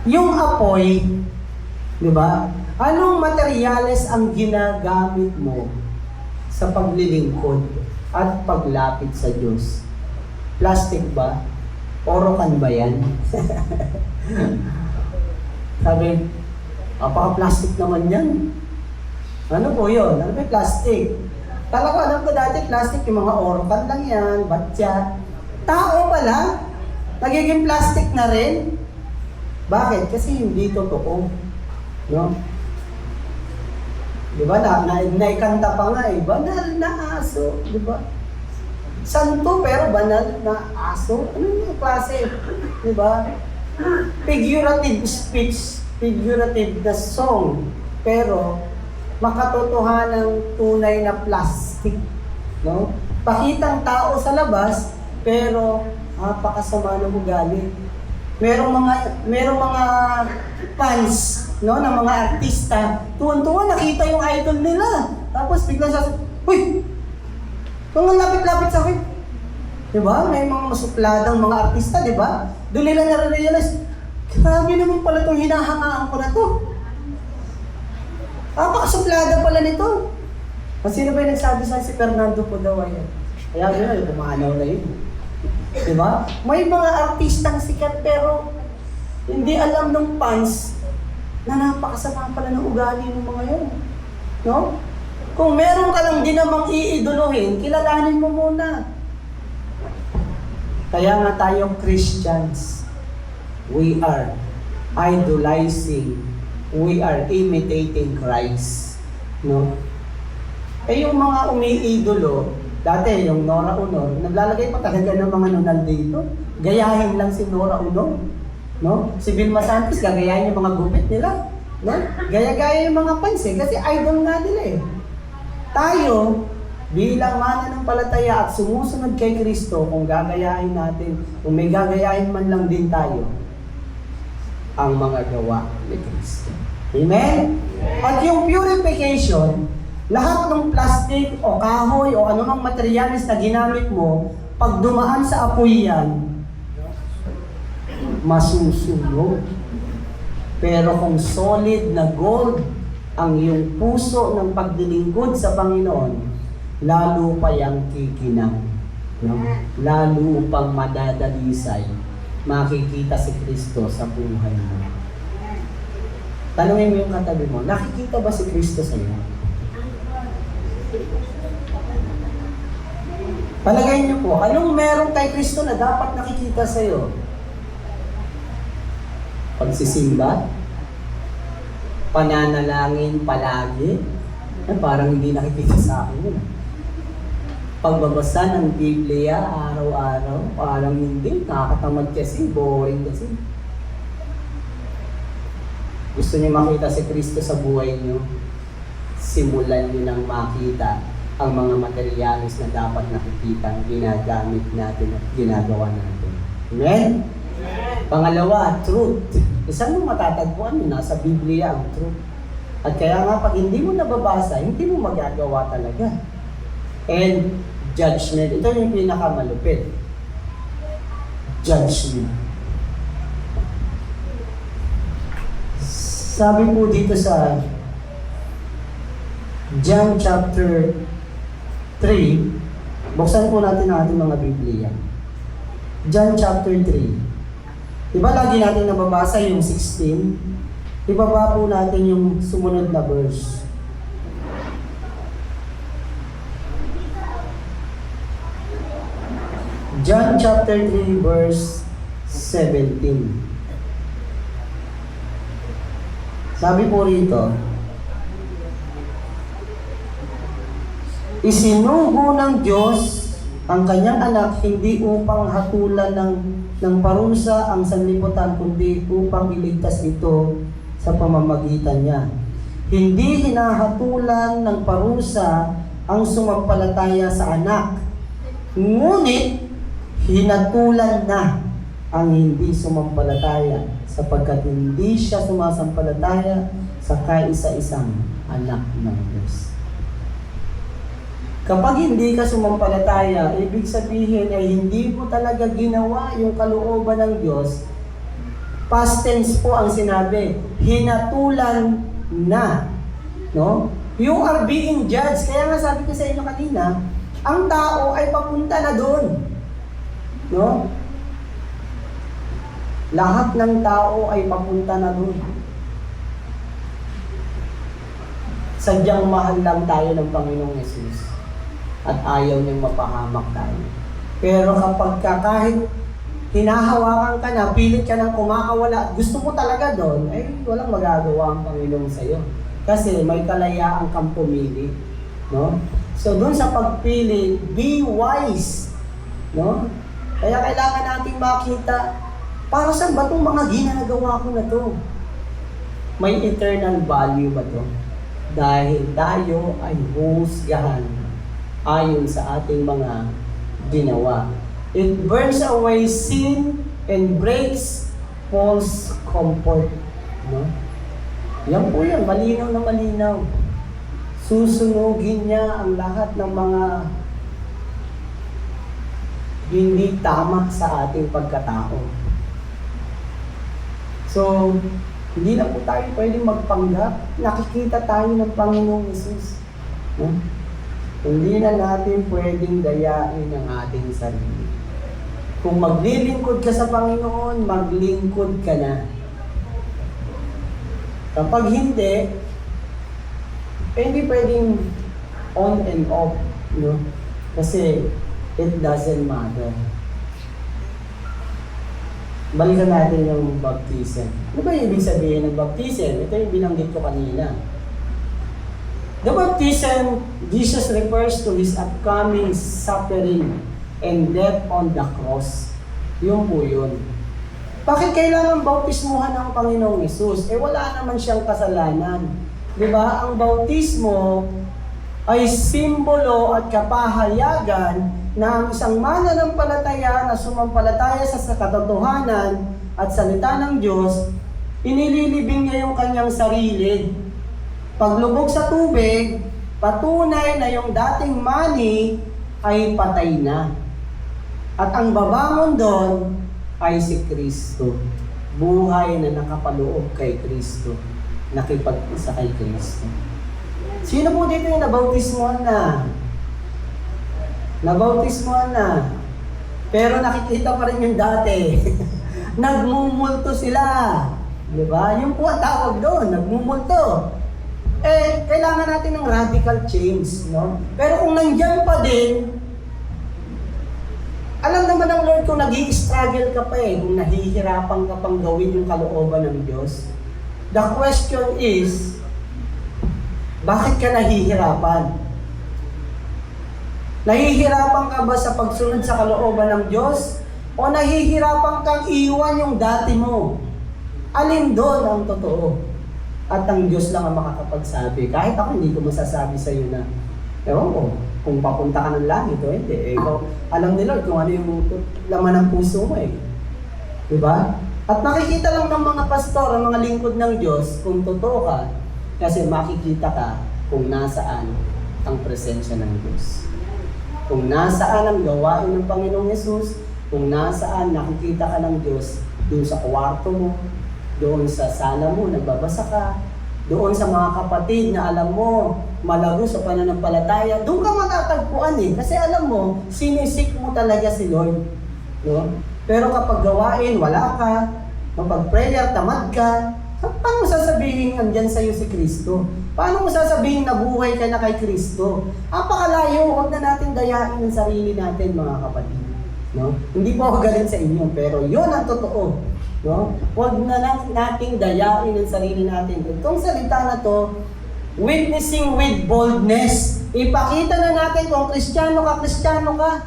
yung apoy, di ba? Anong materyales ang ginagamit mo sa paglilingkod at paglapit sa Diyos? Plastic ba? Orokan ba yan? Sabi, apaka-plastic naman yan. Ano po yun? Ano ba yung plastic? Kala ko, alam ko dati plastic, yung mga orokan lang yan, batya. Tao pala, nagiging plastic na rin. Bakit? Kasi hindi totoo. No? Di ba? Naikanta pa nga eh, banal na aso. Di ba? Santo pero banal na aso. Ano yung klase? Di ba? Figurative speech, figurative na song. Pero, makatotohanang tunay na plastic. No? Pakitang tao sa labas, pero napakasama ng ugali. Merong mga fans, no, ng mga artista, tuwan-tuwa nakita yung idol nila. Tapos biglang sasabi, "Uy! Kung lapit-lapit sa akin." 'Di ba? May mga masupladang mga artista, 'di ba? Doon nila na-realize, grabe naman pala itong hinahangaan ko na to. Pakasuplada pala nito. Sino ba yung nagsabi sa si Fernando po daw yan? Kaya yun, pumanaw na yun. Diba? May mga artistang sikat pero hindi alam ng fans na napakasama pala ng ugali ng mga yun. No? Kung meron ka lang din namang iidolohin, kilalanin mo muna. Kaya nga tayong Christians, we are idolizing, we are imitating Christ. No? Eh yung mga umiidolo, dati yung Nora Honor, naglalagay pa talaga ng mga nunal dito. Gayahin lang si Nora Honor. No? Si Vilma Santos, gagayahin yung mga gupit nila. No? Gaya-gaya yung mga pansin kasi idol nga nila eh. Tayo, bilang mananampalataya at sumusunod kay Kristo, kung gagayahin natin, kung may gagayahin man lang din tayo, ang mga gawa ni Kristo. Amen? At yung purification, lahat ng plastic o kahoy o anumang materialis na ginamit mo, pag dumaan sa apoy yan, masusunog. Pero kung solid na gold ang iyong puso ng pagdilingkod sa Panginoon, lalo pa yang kikinang, no? Lalo pang madadalisay, makikita si Kristo sa buhay mo. Tanungin mo yung katabi mo, nakikita ba si Kristo sa iyo? Palagay niyo po, anong meron kay Kristo na dapat nakikita sa iyo? Pagsisimba? Pananalangin palagi? Parang hindi nakikita sa akin yun. Pagbabasa ng Biblia araw-araw, parang hindi, nakakatamad kasi, boring kasi. Gusto niyo makita si Kristo sa buhay niyo? Simulan niyo nang makita ang mga materialis na dapat nakikita, ginagamit natin at ginagawa natin. Amen? Pangalawa, truth. Isang mo matatagpuan yun, nasa Biblia ang truth. At kaya nga pag hindi mo nababasa, hindi mo magagawa talaga. And judgment, ito yung pinakamalupit. Judgment. Sabi po dito sa John chapter 3, buksan po natin ang ating mga Biblia. John chapter 3. Diba lagi natin nababasa yung 16? Ibaba po natin yung sumunod na verse. John chapter 3 verse 17. Sabi po rito, isinugo ng Diyos ang kanyang anak hindi upang hatulan ng parusa ang sanlibutan, kundi upang iligtas ito sa pamamagitan niya. Hindi hinahatulan ng parusa ang sumampalataya sa anak, ngunit hinatulan na ang hindi sumampalataya sapagkat hindi siya sumasampalataya sa kaisa-isang anak ng Diyos. Kapag hindi ka sumampalataya, ibig sabihin ay hindi mo talaga ginawa yung kalooban ng Diyos. Past tense po ang sinabi, hinatulan na. No? You are being judged. Kaya nga sabi ko sa inyo kanina, ang tao ay papunta na doon. No? Lahat ng tao ay papunta na doon. Sadyang mahal lang tayo ng Panginoong Yesus. At ayaw niyang mapahamak tayo. Pero kapag kahit hinahawakan ka na, pilit ka nang kumakawala, at gusto mo talaga doon, ay walang magagawa ang Panginoon sa iyo. Kasi may kalayaan kang pumili. No? So doon sa pagpili, be wise. No? Kaya kailangan nating makita, para saan ba itong mga ginagawa ko na to? May eternal value ba to? Dahil tayo ay husgahan ayon sa ating mga ginawa. It burns away sin and breaks false comfort. No? Yan po yan, malinaw na malinaw. Susunugin niya ang lahat ng mga hindi tama sa ating pagkatao. So, hindi na po tayo pwedeng magpanggap. Nakikita tayo ng Panginoong Yesus. No? Hindi na natin pwedeng dayain ang ating sarili. Kung maglilingkod ka sa Panginoon, maglingkod ka na. Kapag hindi, hindi pwedeng on and off, no? Kasi it doesn't matter. Balikan natin yung baptism. Ano ba yung ibig sabihin ng baptism? Ito yung binanggit ko kanina. The baptism, Jesus refers to His upcoming suffering and death on the cross. Yun po yun. Bakit kailangan bautismuhan ng Panginoong Hesus? Wala naman siyang kasalanan. Diba? Ang bautismo ay simbolo at kapahayagan na ang isang mananampalataya na sumampalataya sa katotohanan at salita ng Diyos, inililibing niya yung kanyang sarili. Paglubog sa tubig, patunay na yung dating mani ay patay na. At ang babangon doon ay si Kristo. Buhay na nakapaloob kay Kristo. Nakipag-isa kay Kristo. Sino po dito yung nabautismuhan na? Nabautismuhan na. Pero nakikita pa rin yung dati. Nagmumulto sila. Diba? Yung po ang tawag doon, nagmumulto. Kailangan natin ng radical change, no? Pero kung nandiyan pa din, alam naman ng Lord kung nag-i-struggle ka pa kung nahihirapan ka pang gawin yung kalooban ng Diyos. The question is, bakit ka nahihirapan? Nahihirapan ka ba sa pagsunod sa kalooban ng Diyos? O nahihirapan kang iwan yung dati mo? Alin doon ang totoo? At ang Diyos lang ang makakapagsabi. Kahit ako hindi ko masasabi sa iyo na, ewan ko, kung papunta ka ng langit o hindi. Ikaw, alam ni Lord kung ano yung laman ng puso mo Diba? At nakikita lang ng mga pastor, ang mga lingkod ng Diyos, kung totoo ka, kasi makikita ka kung nasaan ang presensya ng Diyos. Kung nasaan ang gawain ng Panginoong Hesus, kung nasaan nakikita ka ng Diyos, doon sa kwarto mo, doon sa sala mo, nagbabasa ka, doon sa mga kapatid na alam mo, malago sa pananampalataya, doon ka matatagpuan kasi alam mo, sinisik mo talaga si Lord. No? Pero kapag gawain, wala ka, kapag prayer, tamad ka, paano mo sasabihin andyan sa'yo si Kristo? Paano mo sasabihin nabuhay ka na kay Kristo? Apakalayo, huwag na natin dayain ang sarili natin, mga kapatid. No? Hindi po ako galit sa inyo, pero yun ang totoo. No? Huwag na nating dayain ang sarili natin. Itong salita na to, witnessing with boldness. Ipakita na natin kung Kristiyano ka.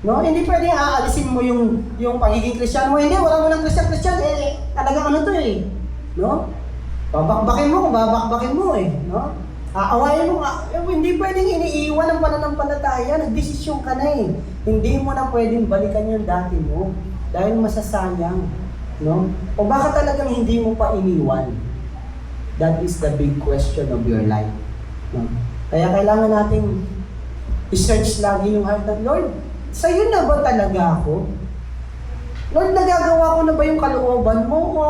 No? Hindi pwedeng aalisin mo yung pagiging Kristiyano mo. Hindi, wala mo ng Kristiyano. Talagang ano to No? Babakbakin mo kung babakbakin mo No? Aawayin mo nga. Hindi pwedeng iniiwan ang pananampalataya. Nagdesisyon ka na Hindi mo na pwedeng balikan yung dati mo. Dahil masasayang. No? O baka talagang hindi mo pa iniwan? That is the big question of your life. No? Kaya kailangan nating i-search lagi yung heart ng Lord. Sa'yo na ba talaga ako? Lord, nagagawa ko na ba yung kalooban mo? O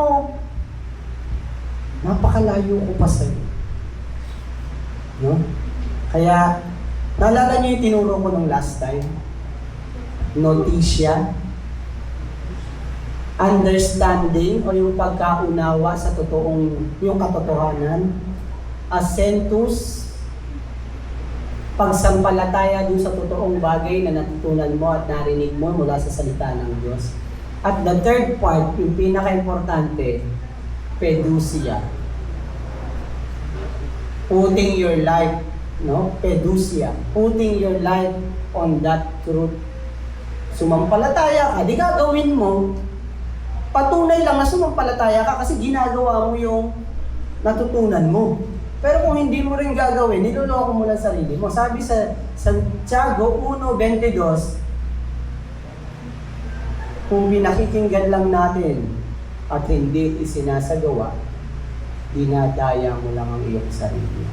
napakalayo ko pa sa'yo? No? Kaya, naalala niyo yung tinuro ko nung last time? Notisya. Understanding o yung pagkaunawa sa yung katotohanan. Assentus, pagsampalataya dun sa totoong bagay na natutunan mo at narinig mo mula sa salita ng Diyos. At the third part, yung pinaka-importante, pedusia. Putting your life, pedusia. Putting your life on that truth. Sumampalataya ka, di gagawin mo, patunay lang na sumampalataya ka kasi ginagawa mo yung natutunan mo. Pero kung hindi mo rin gagawin, niloloko mo lang sarili mo. Sabi sa Santiago 1:22, kung pinakikinggan lang natin at hindi isinasagawa, dinadaya mo lang ang iyong sarili.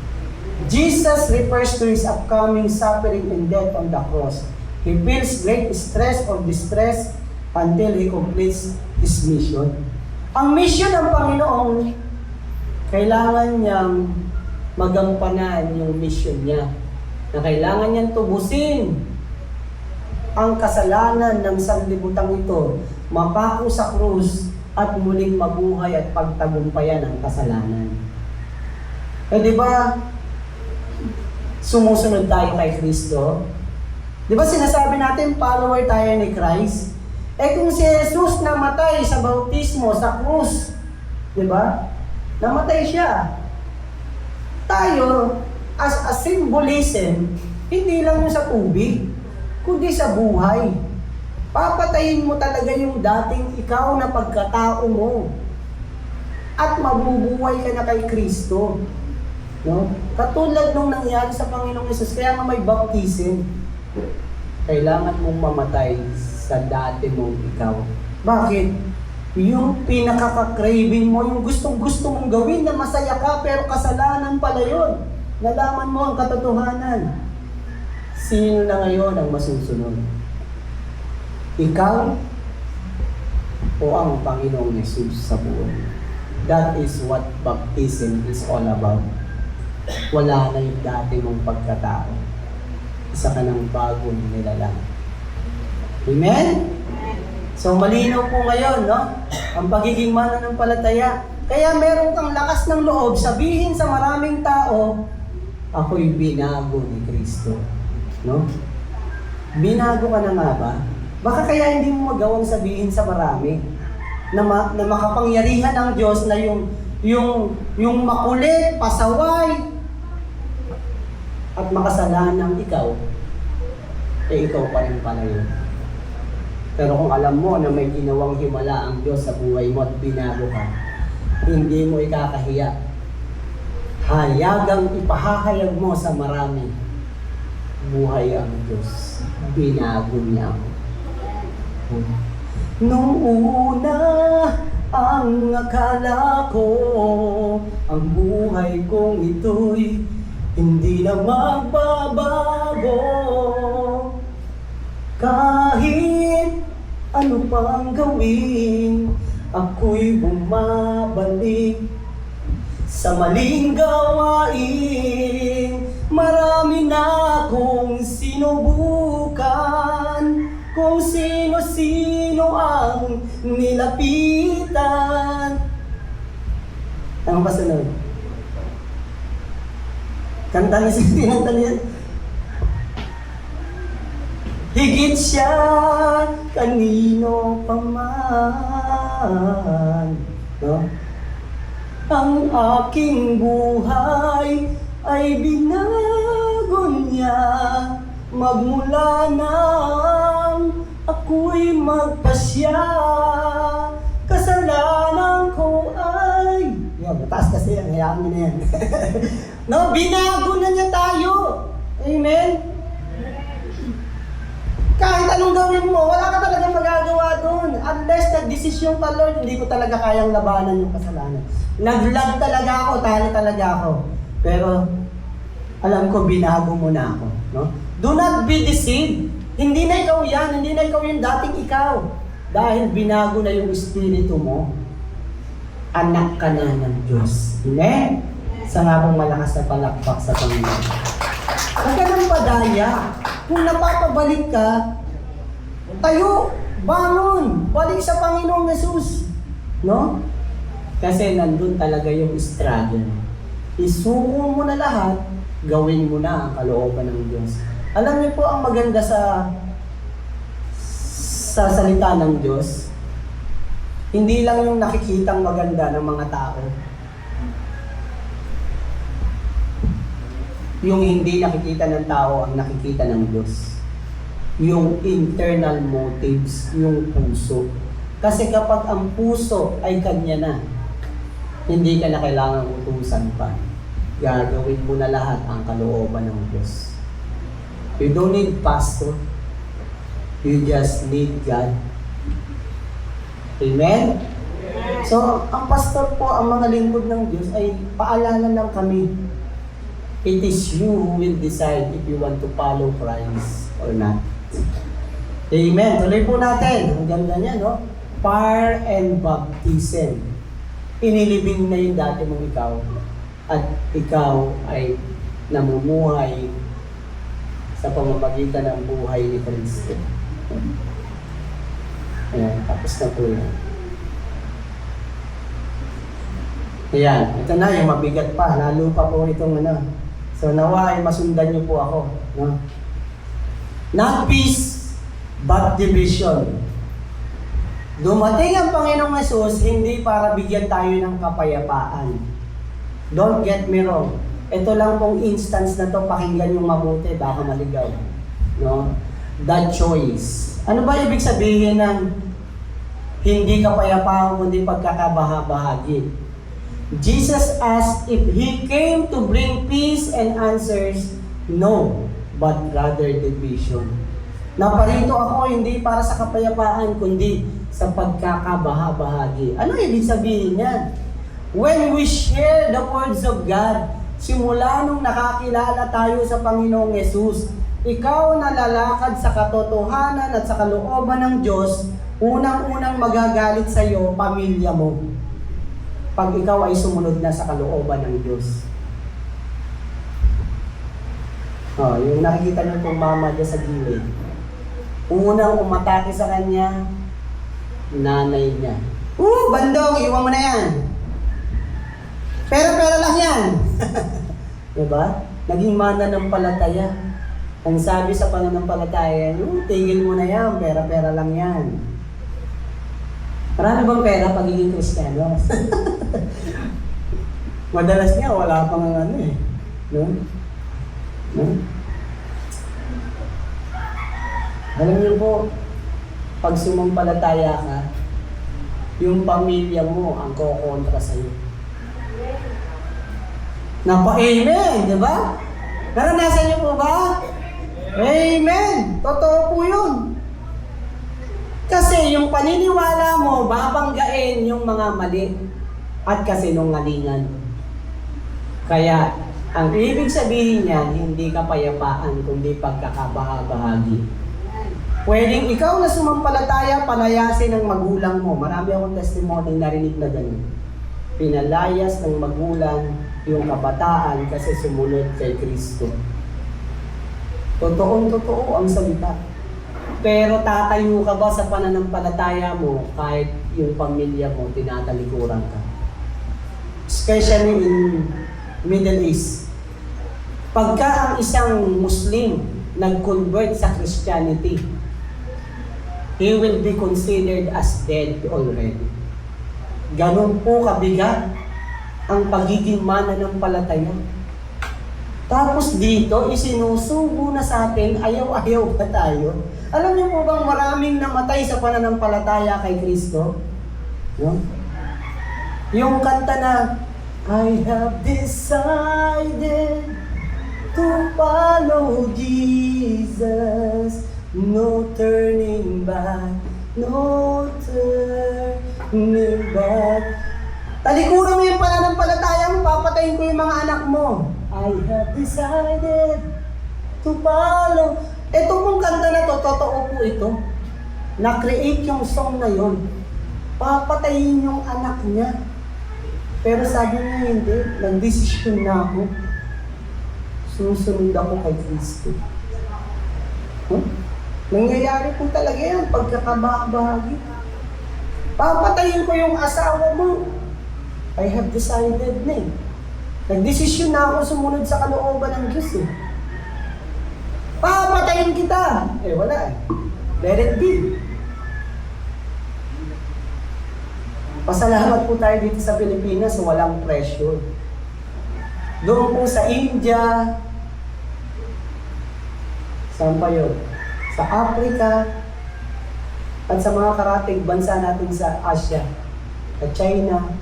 Jesus refers to His upcoming suffering and death on the cross. He feels great stress or distress until He completes His mission. Ang mission ng Panginoon, kailangan niyang magampanan yung mission niya. Na kailangan niyang tubusin ang kasalanan ng sanlibutan ito, mapako sa krus at muling mabuhay at pagtagumpayan ang kasalanan. Di ba, sumusunod tayo kay Kristo? Di ba sinasabi natin, follower tayo ni Christ? Eh kung si Jesus namatay sa bautismo, sa krus, di ba? Namatay siya. Tayo, as a symbolism, hindi lang yung sa tubig, kundi sa buhay. Papatayin mo talaga yung dating ikaw na pagkatao mo. At mabubuhay ka na kay Kristo. No? Katulad nung nangyari sa Panginoong Yesus, kaya nga may baptism. Kailangan mong mamatay sa dati mong ikaw. Bakit? Yung pinakaka-craving mo, yung gustong-gusto mong gawin na masaya ka, pero kasalanan pala yun. Nalaman mo ang katotohanan. Sino na ngayon ang masusunod? Ikaw o ang Panginoong Yesus sa buhay? That is what baptism is all about. Wala na yung dati mong pagkatao. Isa ka ng bagong nilalang. Amen? So malinaw po ngayon, no? Ang pagiging mananampalataya. Kaya meron kang lakas ng loob sabihin sa maraming tao, ako'y binago ni Kristo. No? Binago ka na nga ba? Baka kaya hindi mo magawang sabihin sa marami na makapangyarihan ng Diyos na yung makulit, pasaway, at makasalanang ikaw, eh ikaw pa rin pala yun. Pero kung alam mo na may ginawang himala ang Diyos sa buhay mo at binago ka, hindi mo ikakahiya. Hayagang ipahahayag mo sa marami, buhay ang Diyos. Binago niya ako. Nung una, ang akala ko, ang buhay kong ito'y hindi na magbabago. Kahit ano pang gawin, ako'y bumabalik sa maling gawain. Marami na akong sinubukan, kung sino-sino ang nilapitan. Ano ba sunod? Kanta niya si tinanta niya. Higit siya kanino paman, no? Ang aking buhay ay binago niya. Magmula nang ako'y magpasya, kasalanan ko ay... Yan, mataas kasi yan, hayaan mo na yan. No, binago na niya tayo. Amen? Kahit anong gawin mo, wala ka talagang magagawa doon. Unless nag-desisyon ka, Lord, hindi ko talaga kayang labanan yung kasalanan. Nag-lag talaga ako, tali talaga ako. Pero, alam ko, binago mo na ako. No? Do not be deceived. Hindi na ikaw yan, hindi na ikaw yung dating ikaw. Dahil binago na yung espiritu mo, anak ka na ng Diyos. Amen? Sa nga pong malakas na palakpak sa Panginoon. Huwag ka nang padaya. Kung napapabalik ka, tayo, bangon, balik sa Panginoong Yesus. No? Kasi nandun talaga yung struggle. Isuko mo na lahat, gawin mo na ang kalooban ng Diyos. Alam niyo po ang maganda sa salita ng Diyos, hindi lang yung nakikitang maganda ng mga tao. Yung hindi nakikita ng tao ang nakikita ng Diyos. Yung internal motives, yung puso. Kasi kapag ang puso ay kanya na, hindi ka na kailangang utusan pa. Gagawin mo na lahat ang kalooban ng Diyos. You don't need pastor. You just need God. Amen? So, ang pastor po, ang mga lingkod ng Diyos ay paalala lang kami. It is you who will decide if you want to follow Christ or not. Amen. Tuloy po natin. Ang ganda niya, no? Fire and baptism. Inilibing na yung dati mong ikaw. At ikaw ay namumuhay sa pamamagitan ng buhay ni Kristo. Ayan, tapos na po yan. Ayan, ito na yung mabigat pa. Lalo pa po itong ano. So nawa ay masundan niyo po ako. No? Not peace, but division. Dumating ang Panginoong Yesus hindi para bigyan tayo ng kapayapaan. Don't get me wrong. Ito lang pong instance na to, pakinggan yung mabuti, baka maligaw. No? The choice. Ano ba ibig sabihin ng hindi kapayapaan kundi pagkakabahabahagi? Jesus asked if He came to bring peace and answers, no, but rather division. Naparito ako hindi para sa kapayapaan kundi sa pagkakabahabahagi. Ano ibig sabihin yan? When we share the words of God, simula nung nakakilala tayo sa Panginoong Yesus, ikaw na lalakad sa katotohanan at sa kalooban ng Diyos, unang-unang magagalit sa iyo, pamilya mo. Pag ikaw ay sumunod na sa kalooban ng Diyos. Yung nakikita niyo pong mama niya sa gilid. Unang umatake sa kanya, nanay niya. Bandong, iwan mo na yan. Pera lang yan. Diba? Naging mananampalataya. Ang sabi sa pananampalataya, tingin mo na yan, pera lang yan. Marami bang pera pagiging Kristiyano? Madalas nga, wala pang ano eh. No? Alam niyo po, pag sumampalataya ka, yung pamilya mo ang kukontra sa'yo. Napa-amen, di ba? Naranasan niyo po ba? Amen! Totoo po yun. Kasi yung paniniwala mo, babanggain yung mga mali at kasinungalingan. Kaya, ang ibig sabihin niyan, hindi kapayapaan, kundi pagkakabahabahagi. Pwedeng ikaw na sumampalataya, palayasin ng magulang mo. Marami akong testimony narinig na ganun. Pinalayas ng magulang yung kabataan kasi sumunod kay Kristo. Totoong-totoo ang salita. Pero tatayo ka ba sa pananampalataya mo kahit yung pamilya mo tinatalikuran ka? Especially in Middle East. Pagka ang isang Muslim nag-convert sa Christianity, he will be considered as dead already. Ganun po kabigat ang pagiging mananampalataya. Tapos dito, isinusubo na sa atin, ayaw-ayaw pa tayo. Alam niyo po bang maraming namatay sa pananampalataya kay Kristo? No? Yung kanta na, I have decided to follow Jesus, no turning back, no turning back. Talikuran mo yung pananampalataya mo, papatayin ko yung mga anak mo. I have decided to follow. Ito pong kanta na to, totoo po ito. Na-create yung song na yon. Papatayin yung anak niya. Pero sabi niya hindi, nag-desisyon na ako. Susunod ako kay Kristo. Nangyayari po talaga yan, pagkakabahagi. Papatayin ko yung asawa mo. I have decided na eh. Nag-desisyon na ako sumunod sa kalooban ng Diyos eh. Papatayin kita! Eh wala eh. Let it be. Pasalamat po tayo dito sa Pilipinas, walang pressure. Doon po sa India, saan pa yun? Sa Africa, at sa mga karating bansa natin sa Asia, sa China,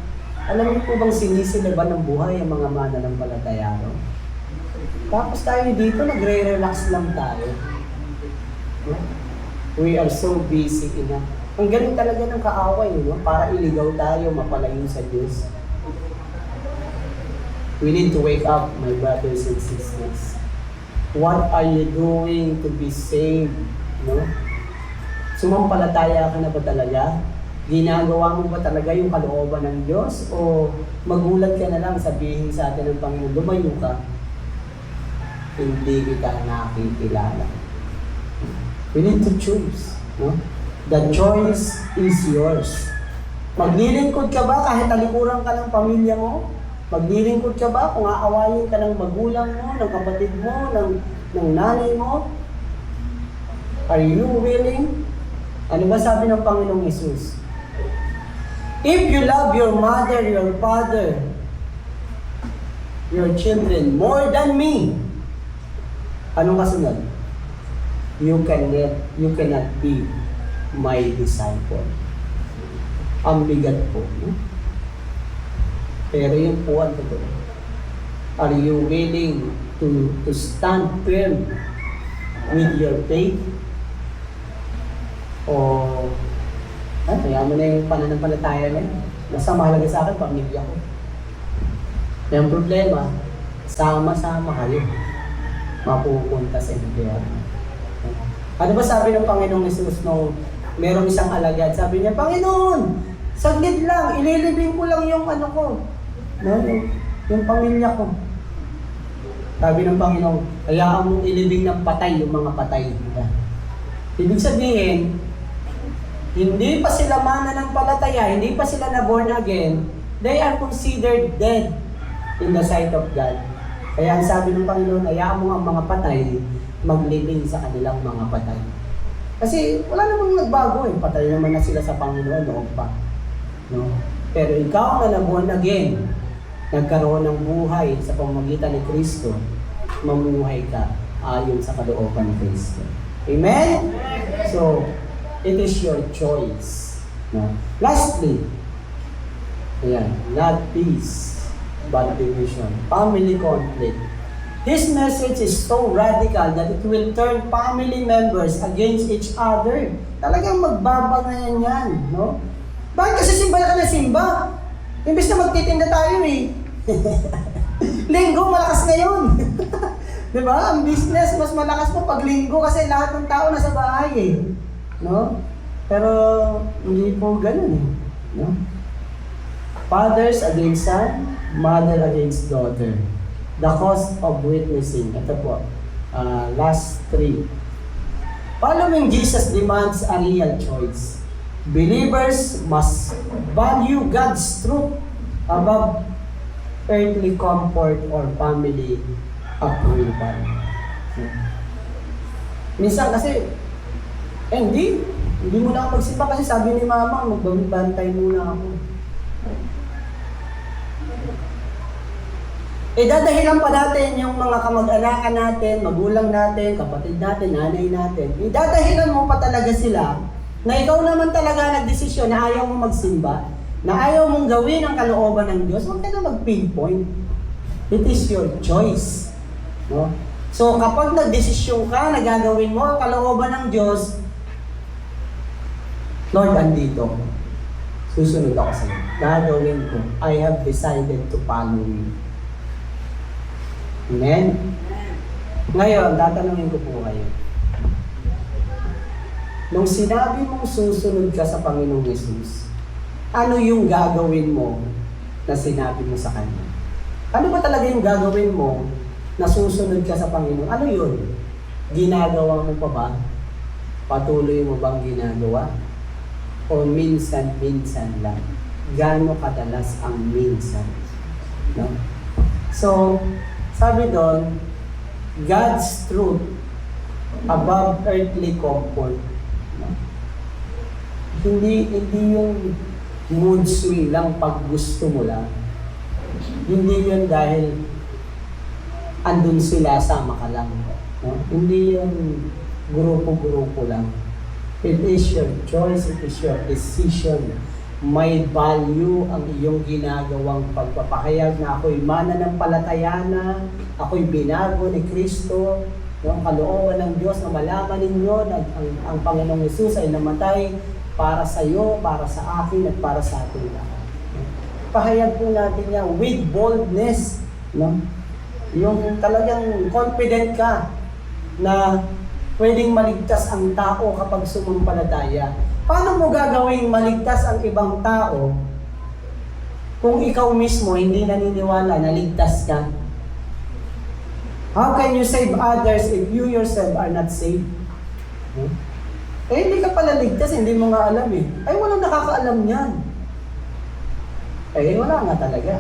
alam niyo po bang sinisiliban ng buhay ang mga mananampalataya, no? Tapos tayo dito, nagre-relax lang tayo. We are so busy enough. Ang galing talaga ng kaaway, no? Para iligaw tayo, mapalayo sa Diyos. We need to wake up, my brothers and sisters. What are you doing to be saved? No? Sumampalataya ka na ba talaga? Ginagawa mo ba talaga yung kalooban ng Diyos? O magulat ka na lang sabihin sa atin ng Panginoon, lumayo ka, hindi kita nakikilala. We need to choose. No? The choice is yours. Maglilingkod ka ba kahit talikuran ka ng pamilya mo? Maglilingkod ka ba kung aawayin ka ng magulang mo, ng kapatid mo, ng nanay mo? Are you willing? Ano ba sabi ng Panginoong Hesus? If you love your mother, your father, your children more than me, anong kasunod? You cannot be my disciple. Ang bigat po. No? Pero yun po ang totoo. Are you willing to stand firm with your faith? O kaya mo na yung pananampalataya na yun. Nasa mahalaga sa akin, pamilya ko. Yung problema, sama-sama kayo mapupunta sa impyerno. Ano ba sabi ng Panginoong Jesus nung merong isang alagad? Sabi niya, Panginoon, saglit lang, ililibing ko lang yung ano ko. No? Yung pamilya ko. Sabi ng Panginoon, hayaan mong ilibing ng patay yung mga patay. Ibig sabihin, hindi pa sila mananampalataya, hindi pa sila na born again, they are considered dead in the sight of God. Kaya ang sabi ng Panginoon, hayaan mo ang mga patay maglibing sa kanilang mga patay. Kasi wala namang nagbago eh. Patay naman na sila sa Panginoon noon pa. No? Pero ikaw na born again, nagkaroon ng buhay sa pamamagitan ni Kristo, mamuhay ka ayon sa kalooban ni Kristo. Amen? So, it is your choice. No? Lastly, ayan, not peace, but division. Family conflict. This message is so radical that it will turn family members against each other. Talagang magbabangayan yan, no? Bakit kasi simba ka na simba? Imbes na magtitinda tayo eh. Linggo, malakas ngayon. Diba? Ang business, mas malakas po pag linggo kasi lahat ng tao nasa bahay eh. No? Pero hindi po ganun eh. No? Fathers against son, mother against daughter. The cost of witnessing. Ito po, last 3. Following Jesus demands a real choice. Believers must value God's truth above earthly comfort or family approval. Minsan kasi, hindi mo na ako magsimba kasi sabi ni mama, magbantay muna ako. Dadahilan pa natin yung mga kamag-anakan natin, magulang natin, kapatid natin, nanay natin. Dadahilan mo pa talaga sila na ikaw naman talaga nagdesisyon na ayaw mo magsimba, na ayaw mong gawin ang kalooban ng Diyos. Huwag ka na mag-pinpoint. It is your choice. No? So kapag nagdesisyon ka na gagawin mo ang kalooban ng Diyos, Lord, andito. Susunod ako sa iyo. Gagawin ko. I have decided to follow you. Amen? Ngayon, tatanungin ko po kayo. Nung sinabi mong susunod ka sa Panginoong Jesus, ano yung gagawin mo na sinabi mo sa Kanya? Ano ba talaga yung gagawin mo na susunod ka sa Panginoon? Ano yun? Ginagawa mo pa ba? Patuloy mo bang ginagawa? O minsan-minsan lang? Gaano kadalas ang minsan? No? So, sabi doon, God's truth above earthly comfort. No? Hindi yung mood swing lang pag gusto mo lang. Hindi yun dahil andun sila, sama ka lang. No? Hindi yung grupo-grupo lang. It is your choice, it is your decision. May value ang iyong ginagawang pagpapahayag na ako'y mananampalataya na, ako'y binago ni Kristo, yung kalooban ng Diyos na malaman ninyo na ang Panginoong Jesus ay namatay para sa iyo, para sa akin, at para sa ating lahat. Pahayag po natin yan with boldness. No? Yung talagang confident ka na pwedeng maligtas ang tao kapag sumampalataya. Paano mo gagawing maligtas ang ibang tao kung ikaw mismo hindi naniniwala na ligtas ka? How can you save others if you yourself are not saved? Hindi ka pala ligtas, hindi mo nga alam eh. Ay, walang nakakaalam yan. Wala nga talaga.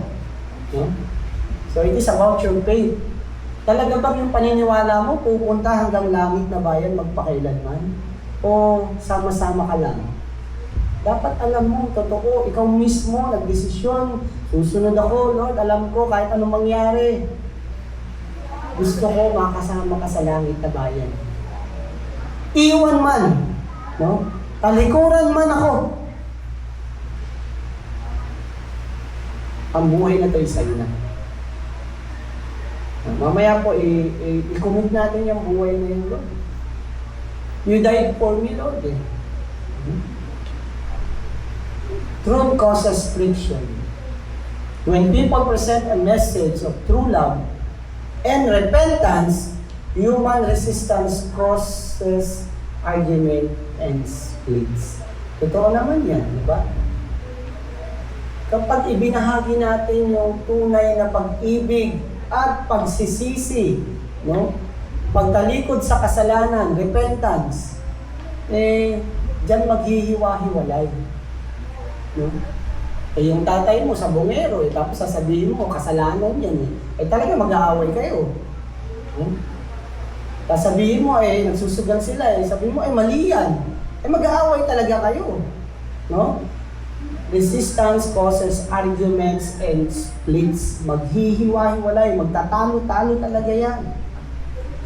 So it is about your faith. Talaga bang yung paniniwala mo pupunta hanggang langit na bayan magpakailanman? O sama-sama ka lang? Dapat alam mo, totoo, ikaw mismo, nagdesisyon, susunod ako, Lord, alam ko kahit anong mangyari. Gusto ko makasama ka sa langit na bayan. Iwan man, no? Talikuran man ako. Ang buhay na to ay sa'yo na. Mamaya po, i-commit natin yung buhay na yun, Lord. You died for me, Lord. Truth causes friction. When people present a message of true love and repentance, human resistance causes argument and splits. Totoo naman yan, di ba? Kapag ibinahagi natin yung tunay na pag-ibig at pagsisisi, no? Pagtalikod sa kasalanan, repentance, diyan maghihiwa-hiwalay. No? Yung tatay mo sa bungero, tapos sasabihin mo, kasalanan yan talaga mag-aaway kayo. Sasabihin mo, nagsusugal sila, sabihin mo, mali yan. Mag-aaway talaga kayo. No? Resistance causes arguments and splits. Maghihiwa-hiwalay, magtatalo-talo talaga yan.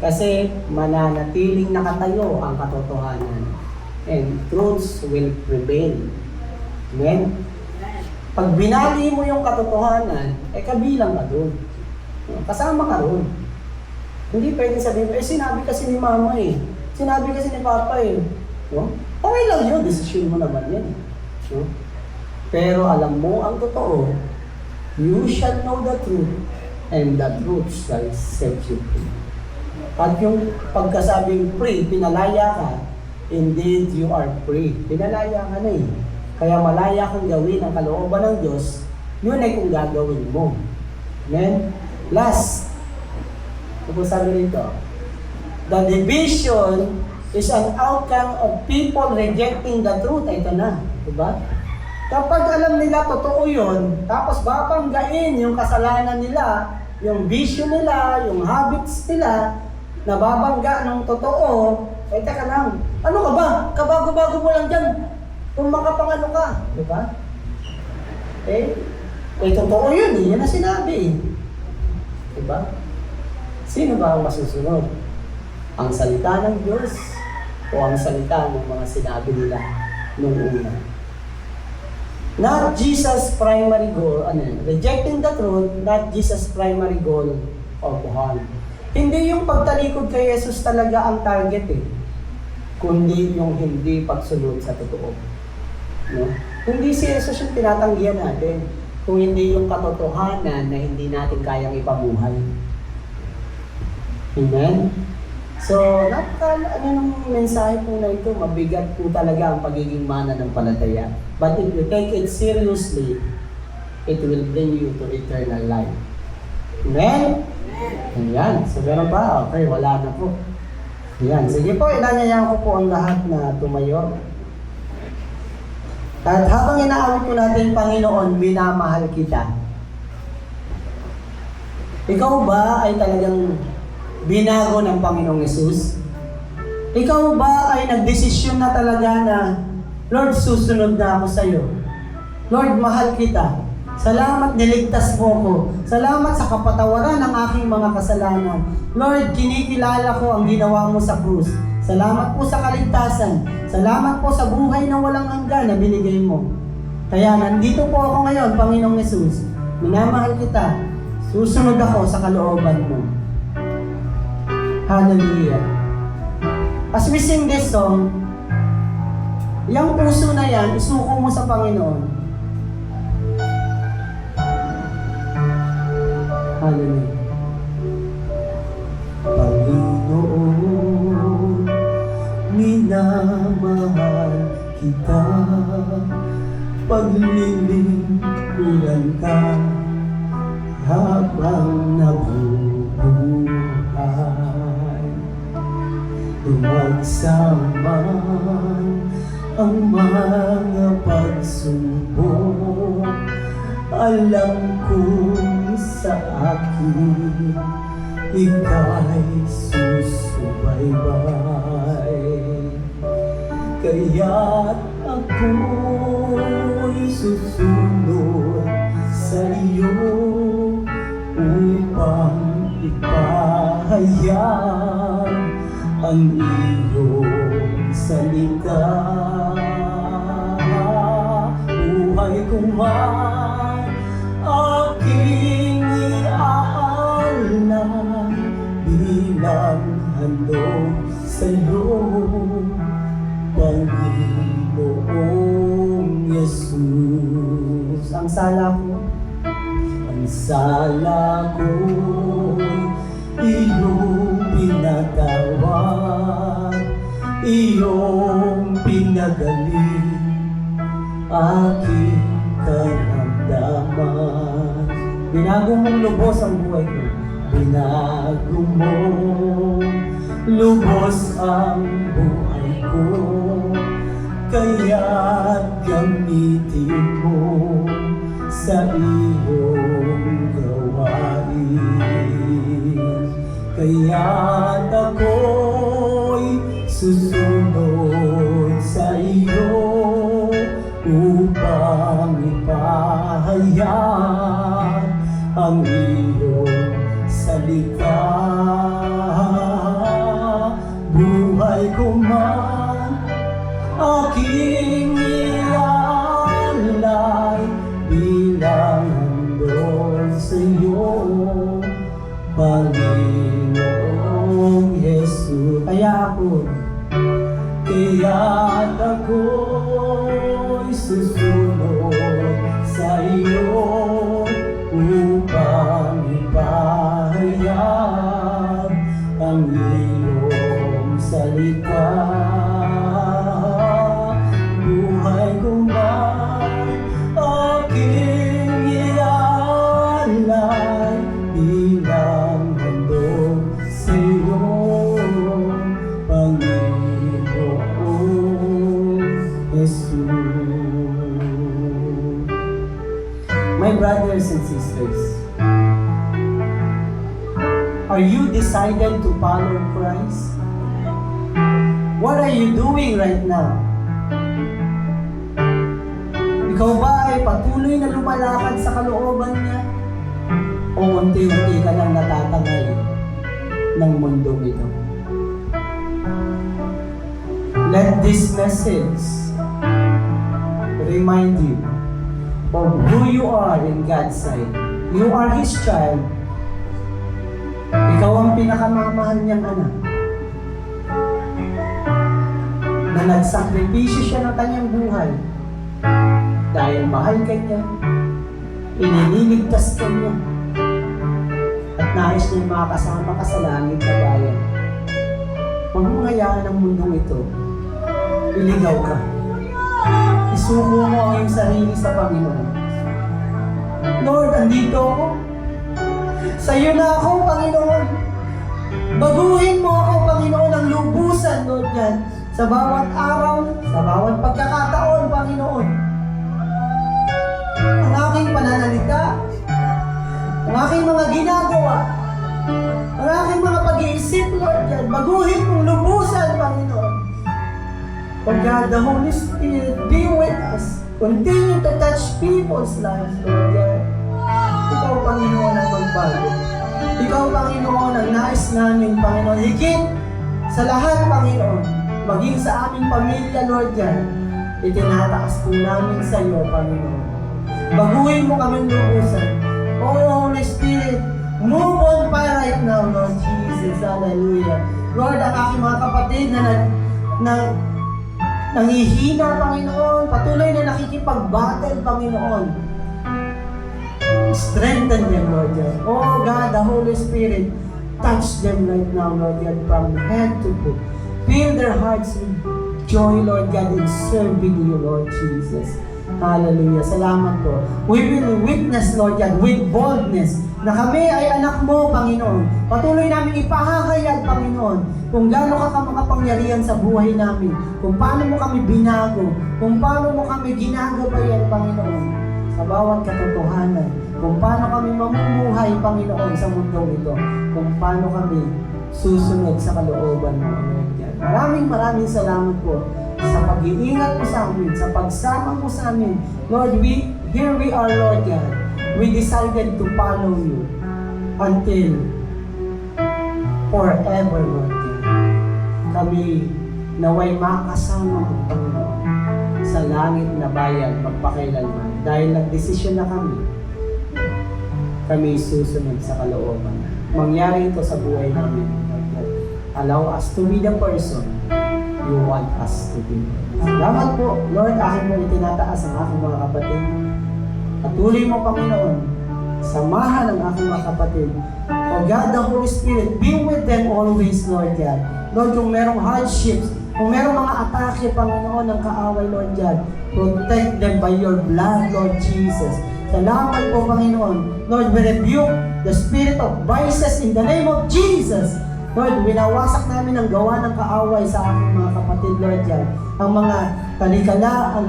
Kasi mananatiling nakatayo ang katotohanan. And truths will prevail. Amen? Pag binali mo yung katotohanan, kabilang ka doon. Kasama ka doon. Hindi pwede sabihin mo, sinabi kasi ni mama sinabi kasi ni papa No? Okay lang yun, desisyon mo naman yan. No? Pero alam mo ang totoo, you shall know the truth, and the truth shall set you free. At yung pagkasabing free, pinalaya ka, indeed you are free. Pinalaya ka na Kaya malaya kang gawin ang kalooban ng Diyos, yun ay kung gagawin mo. Amen? Last, ito sabi rito, the division is an outcome of people rejecting the truth. Ito na, diba? Kapag alam nila totoo yun, tapos babanggain yung kasalanan nila, yung vision nila, yung habits nila, nababangga ng totoo, teka lang, ano ka ba? Kabago-bago mo lang dyan. Kung makapangano ka, di ba? Totoo yun yan ang sinabi. Di ba? Sino ba ang masusunod? Ang salita ng Diyos o ang salita ng mga sinabi nila nung una? Not Jesus' primary goal, rejecting the truth, not Jesus' primary goal of heart. Hindi yung pagtalikod kay Jesus talaga ang target kundi yung hindi pagsunod sa totoo. No? Hindi si Jesus yung tinatanggihan natin, kung hindi yung katotohanan na hindi natin kayang ipamuhay. Amen? So, ng mensahe po na ito, mabigat po talaga ang pagiging mananampalataya. But if you take it seriously, it will bring you to eternal life. Amen? Ayan. So, meron pa? Okay, wala na po. Ayan. Sige po, inanyayahan ko po ang lahat na tumayo. At habang inaawit po natin, Panginoon, minamahal kita. Ikaw ba ay talagang binago ng Panginoong Yesus? Ikaw ba ay nagdesisyon na talaga na, Lord, susunod na ako sa iyo. Lord, mahal kita. Salamat, niligtas mo ko. Salamat sa kapatawaran ng aking mga kasalanan. Lord, kinikilala ko ang ginawa mo sa krus. Salamat po sa kaligtasan. Salamat po sa buhay na walang hanggan na binigay mo. Kaya nandito po ako ngayon, Panginoong Yesus. Minamahal kita. Susunod ako sa kalooban mo. Hallelujah. As we sing this song, yung puso na yan, isuko mo sa Panginoon. Hallelujah. Panginoon, minamahal kita, paglilingkuran ka habang nabubuhay. Dumagsaman ang mga pagsubok, alam kong sa akin ika'y susubaybay. Kaya't ako'y susunod sa iyo upang ipahayag ang iyong salita. Buhay ko man aking iaalay bilang handog sa iyo, Panginoong Yesus. Ang sala ko'y iyong pinatawad, iyong pinagaling aking karamdaman. Binago mong lubos ang buhay ko, binago mong lubos ang buhay ko, kaya't gamitin mo sa iyong gawain. Kaya't ako'y susunod sa iyo upang ipahayag ang iyong salita. Buhay ko man aking ialay bilang handog sa iyo, Panginoong Yesus. Kaya't ako'y susunod sa iyo upang ipahayag ang iyong salita. Buhay ko man aking ialay bilang handog sa iyo, Panginoong Jesus. My brothers and sisters, are you decided to follow Christ? What are you doing right now? Ikaw ba ay patuloy na lumalakad sa kalooban niya? O unti-unti ka lang natatangay ng mundong ito? Let this message remind you of who you are in God's sight. You are His child. Ikaw ang pinakamamahal niyang anak, na nagsakripisyo siya ng kanyang buhay dahil mahal ka niya, inililigtas ka niya, at nais niya makakasama ka sa langit na bayan. Huwag mong hayaan ang mundong ito, iligaw ka. Isuko mo ang iyong sarili sa Panginoon. Lord, andito ako. Sa iyo na ako, Panginoon. Baguhin mo ako, Panginoon, ang lubusan, Lord, yan. Sa bawat araw, sa bawat pagkakataon, Panginoon. Ang aking pananalita, ang aking mga ginagawa, ang aking mga pag-iisip, Lord, yan. Baguhin mong lubusan, Panginoon. Oh God, the Holy Spirit, be with us. Continue to touch people's lives, Lord God. Ikaw, Panginoon, ang magbago. Ikaw, Panginoon, ang nais namin, Panginoon. Higit sa lahat, Panginoon, maging sa aming pamilya, Lord God, itinataas po namin sa iyo, Panginoon. Baguhin mo kaming lubusan. Oh, Holy Spirit, move on pa right now, Lord Jesus. Hallelujah. Lord, ang aking mga kapatid na nangihina, Panginoon, patuloy na nakikipag-battle, Panginoon. Strengthen them, Lord God. Oh God, the Holy Spirit, touch them right now, Lord God, from head to foot. Fill their hearts with joy, Lord God, in serving you, Lord Jesus. Hallelujah. Salamat po. We will witness, Lord God, with boldness na kami ay anak mo, Panginoon. Patuloy namin ipahahayag, Panginoon, kung gaano ka makapangyarihan sa buhay namin, kung paano mo kami binago, kung paano mo kami ginagabayan, Panginoon, sa bawat katotohanan, kung paano kami mamumuhay, Panginoon, sa mundong ito, kung paano kami susunod sa kalooban mo, Lord God. Maraming salamat po sa pag-iingat mo sa amin, sa pagsama mo sa amin. Lord, here we are, Lord God. We decided to follow you until forever, Lord God. Kami naway makasama ang Panginoon sa langit na bayan magpakailanman. Dahil nagdesisyon na kami susunod sa kalooban. Mangyari ito sa buhay namin. Allow us to be the person you want us to be. Salamat po, Lord, aking mo itinataas ang aking mga kapatid. Patuloy mo, Panginoon, samahan ang aking mga kapatid. O God, the Holy Spirit, be with them always, Lord God. Lord, kung merong hardships, kung merong mga atake, Panginoon, ng kaaway, Lord God, protect them by your blood, Lord Jesus. Salamat po, Panginoon. Lord, we rebuke the spirit of vices in the name of Jesus. Lord, winawasak namin ang gawa ng kaaway sa aking mga kapatid, Lord God. Ang mga talikala, ang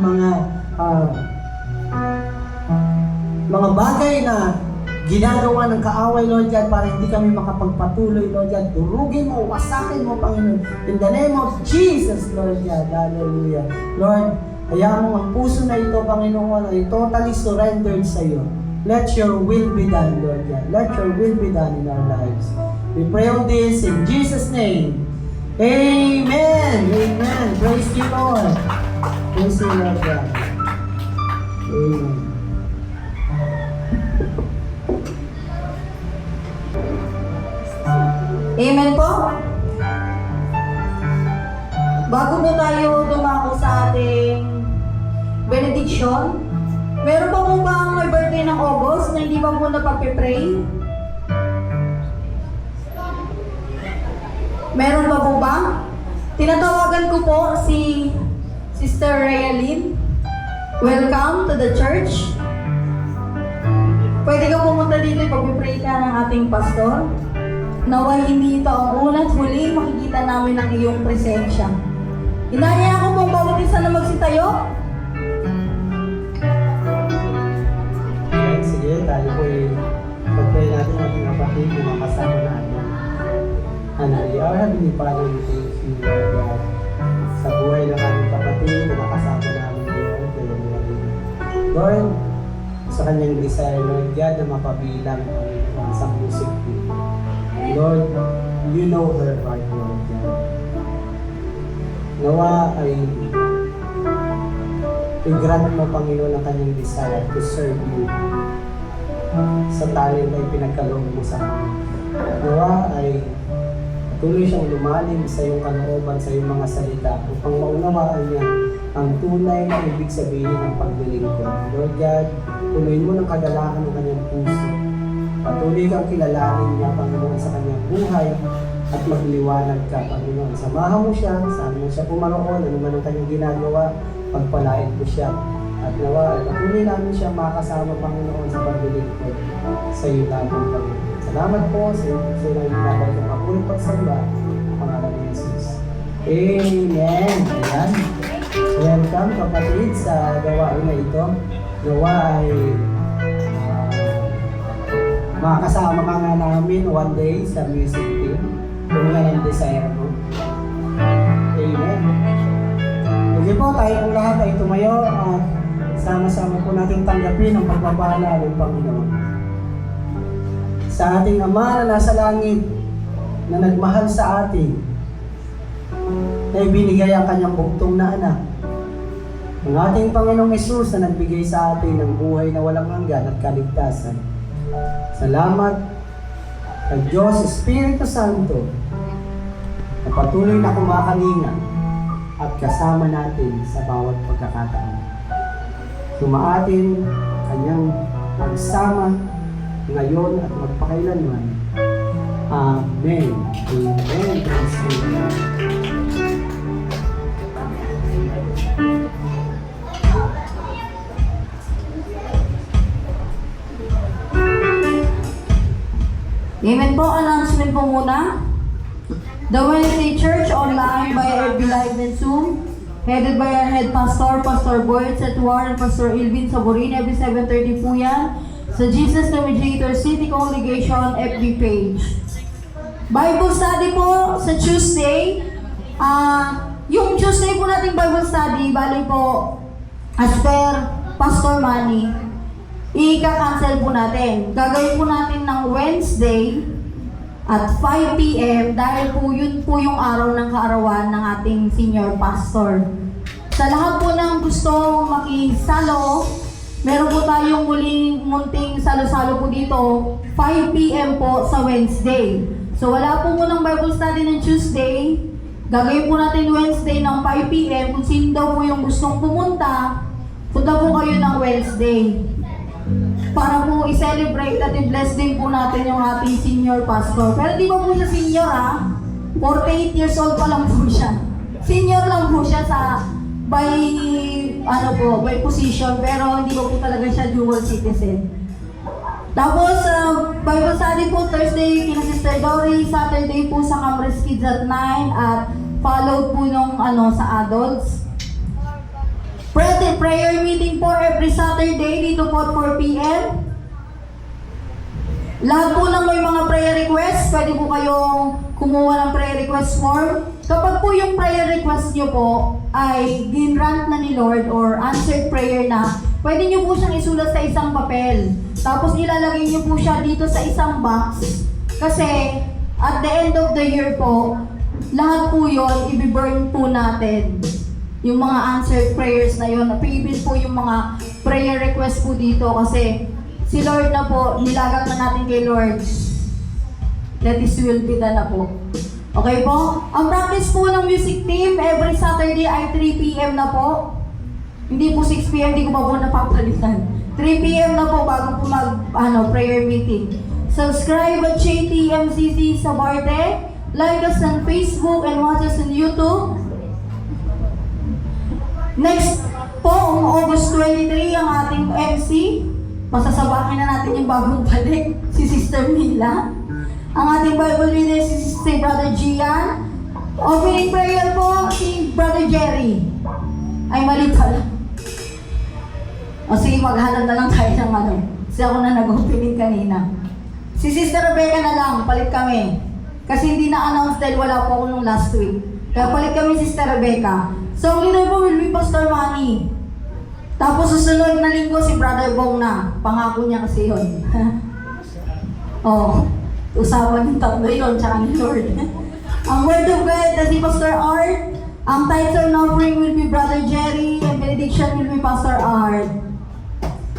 mga bagay na ginagawa ng kaaway, Lord God, para hindi kami makapagpatuloy, Lord God. Durugin mo, wasakin mo, Panginoon. In the name of Jesus, Lord God. Hallelujah. Lord, hayaan mo ang puso na ito, Panginoon, ay totally surrendered sa iyo. Let your will be done, Lord God. Let your will be done in our lives. We pray all this in Jesus' name. Amen. Amen. Praise you, Lord. Praise you, Lord God. Amen. Amen po. Bago po tayo dumako sa ating benediction, meron pa po ba ang may birthday ng August na hindi pa po napag-pray? Meron pa po ba? Tinatawagan ko po si Sister Rayalyn. Welcome to the church. Pwede ka pumunta dito, pag-pray ka ng ating pastor. Naway hindi ito ang una't huli makikita namin ang iyong presensya. Inaya ko pong bawat isa na magsitayo. Sige, tayo po pag-pray natin ang ating kapatid na makasama natin. Our Heavenly Father, we thank you, Lord God, sa buhay ng aming kapatid na nakasama namin ngayon. Lord, sa kanyang desire, Lord God, na mapabilang ang isang music team. Lord, you know her heart, Lord God. Nawa ay i-grant mo, Panginoon, ang kanyang desire to serve you sa talent ay pinagkaloob mo sa kanya. Nawa ay tuloy siyang lumalim sa iyong kalooban, sa iyong mga salita upang maunawaan niya ang tunay na ibig sabihin ng paglilingkod. Lord God, tuloy mo ng kagalakan ng kanyang puso. Patuloy kang kilalanin niya, Panginoon, sa kanyang buhay at magliwanag ka, Panginoon. Samahan mo siya, saan mo siya pumaroon, ano man ang kanyang ginagawa, pagpalain mo siya. At nawa, patuloy namin siya makasama, Panginoon, sa paglilingkod sa iyo lamang, Panginoon. Salamat po sa iyo na ginagawa ng mapulit pagsamba ang pangalan ni Jesus. Amen. Ayan. Welcome, kapatid, sa gawain na ito. Nawa ay makakasama ka nga namin one day sa music team. Kung yan ang desire mo. Amen. Sige po, tayo po lahat ay tumayo at sama-sama po natin tanggapin ang pagpapala ng Panginoon. Sa ating Ama na nasa langit, na nagmahal sa atin, na ibinigay ang kanyang bugtong na anak, ang ating Panginoong Hesus na nagbigay sa atin ng buhay na walang hanggan at kaligtasan. Salamat kay Diyos Espiritu Santo na patuloy na kumakalinga at kasama natin sa bawat pagkakataon. Sumaatin kanyang pagsama ngayon at magpakailanman. Amen. Amen. Praise God. Amen po. Announcement po muna. The Wednesday Church online by FB Live and Zoom, headed by our head pastor, Pastor Boyd Setuar and Pastor Ilvin Saborin, every 7:30 po yan, sa Jesus Navigator City Congregation FB page. Bible study po sa Tuesday, yung Tuesday po nating Bible study, bali po, as per Pastor Manny, ika-cancel po natin. Gagawin po natin ng Wednesday at 5 p.m. dahil po yun po yung araw ng kaarawan ng ating senior pastor. Sa lahat po ng gusto makisalo, meron po tayong muling munting salo-salo po dito, 5 p.m. po sa Wednesday. So wala po munang Bible study ng Tuesday, gagawin po natin Wednesday ng 5 p.m. Kung sino daw po yung gustong pumunta, punta po kayo ng Wednesday. Para po i-celebrate at i-bless din po natin yung ating senior pastor. Pero di ba po siya senior 48 years old pa lang po siya. Senior lang po siya sa by position, pero hindi po talaga siya dual citizen. Tapos, Bible study po Thursday kina Sister Dory, Saturday po sa Camres Kids at 9 at followed po nung sa adults. Prayer meeting po every Saturday dito po at 4 p.m. Lahat po ng may mga prayer requests, pwede po kayong kumuha ng prayer request form. Kapag po yung prayer request nyo po ay ginrant na ni Lord or answered prayer na, pwede nyo po siyang isulat sa isang papel. Tapos ilalagay nyo po siya dito sa isang box. Kasi at the end of the year po, lahat po yun, i-burn po natin. Yung mga answered prayers na yun, previous po yung mga prayer request po dito kasi si Lord na po, nilagat na natin kay Lord. Let His will be done na po. Okay po? Ang practice po ng music team, every Saturday ay 3 p.m. na po. Hindi po 6 p.m., hindi ko pa po napapalitan. 3 p.m. na po bago po prayer meeting. Subscribe at JTMCC sa Barte. Like us on Facebook and watch us on YouTube. Next po, August 23, ang ating MC. Masasabakin na natin yung bagong balik, si Sister Mila. Ang ating Bible reader, si Brother Gian. Opening prayer po, si Brother Jerry. Ay, mali pala. O sige, maghanap na lang tayo ng Kasi ako na nag-opening kanina. Si Sister Rebecca na lang, palit kami. Kasi hindi na-announce dahil wala po ako nung last week. Kaya palit kami si Sister Rebecca. So, ang leader po will be Pastor Manny. Tapos susunod na linggo si Brother Bong na. Pangako niya kasi yun. Usapan yung tatlo yun, tsaka ni Lord. Ang Word of God na si Pastor Art. Ang tithes and offering will be Brother Jerry. And benediction will be Pastor Art.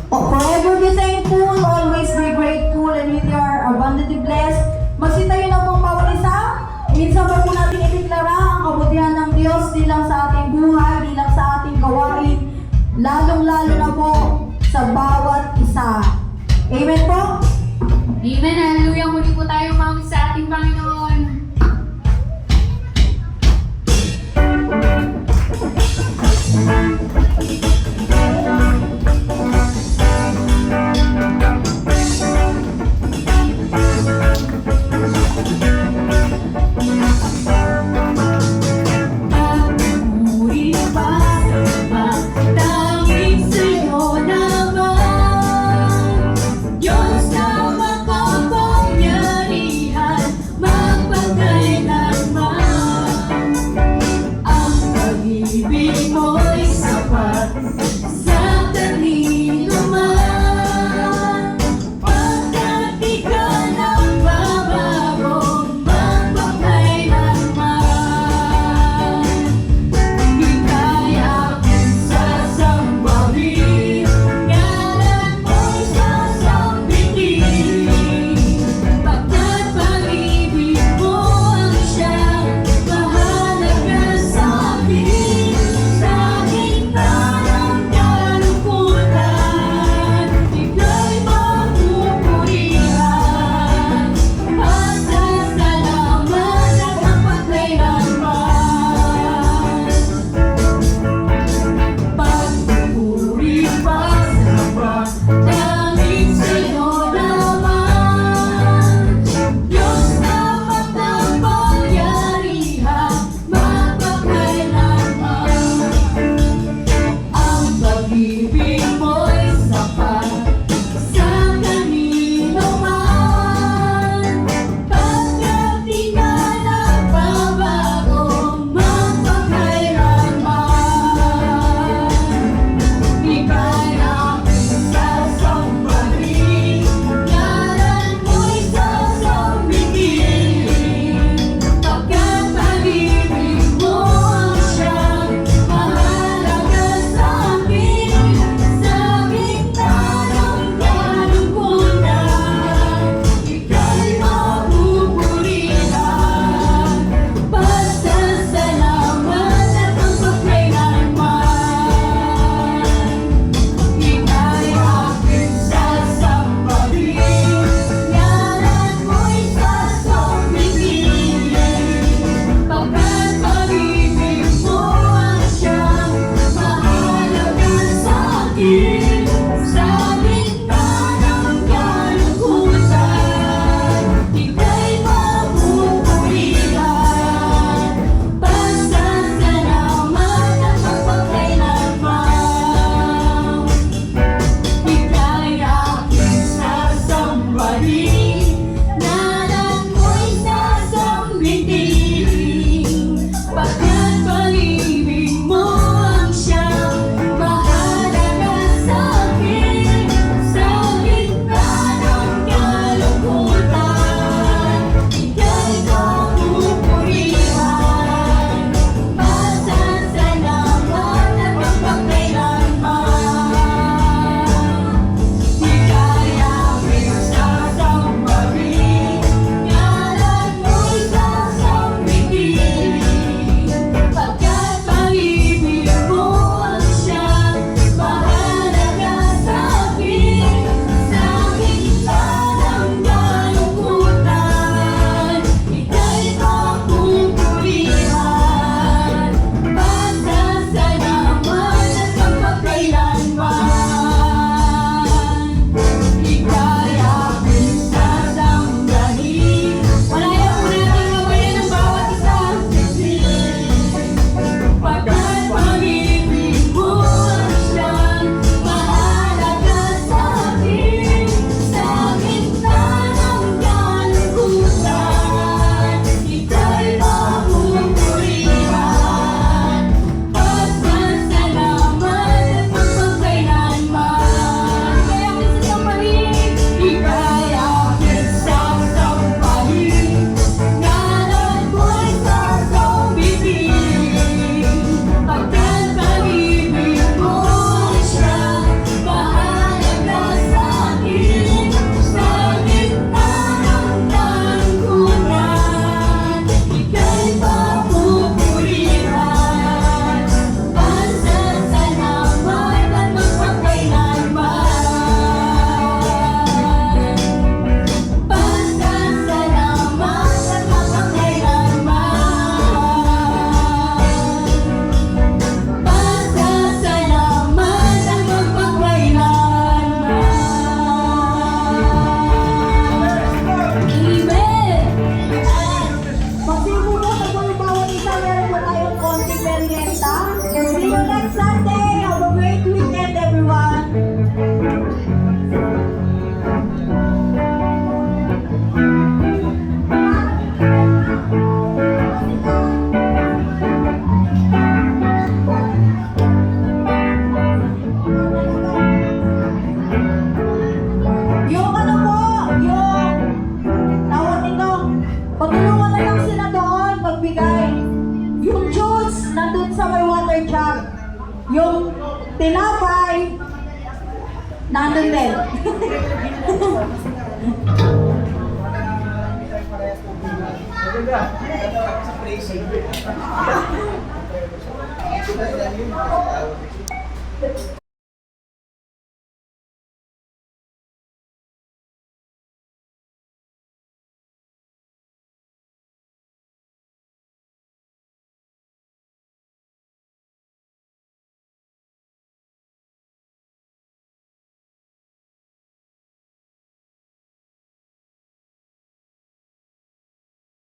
Forever be thankful, always be grateful, and with your abundantly blessed. Magsitayo na pong bawat isa. Minsan pa po natin ideklara ang kabutihan ng Diyos di lang sa ating buhay, di lang sa ating gawain, lalong-lalo na po sa bawat isa. Amen po? Amen. Hallelujah. Muli po tayo mami sa ating Panginoon. Mo'y sapat sa Yung tinapay, nandun din.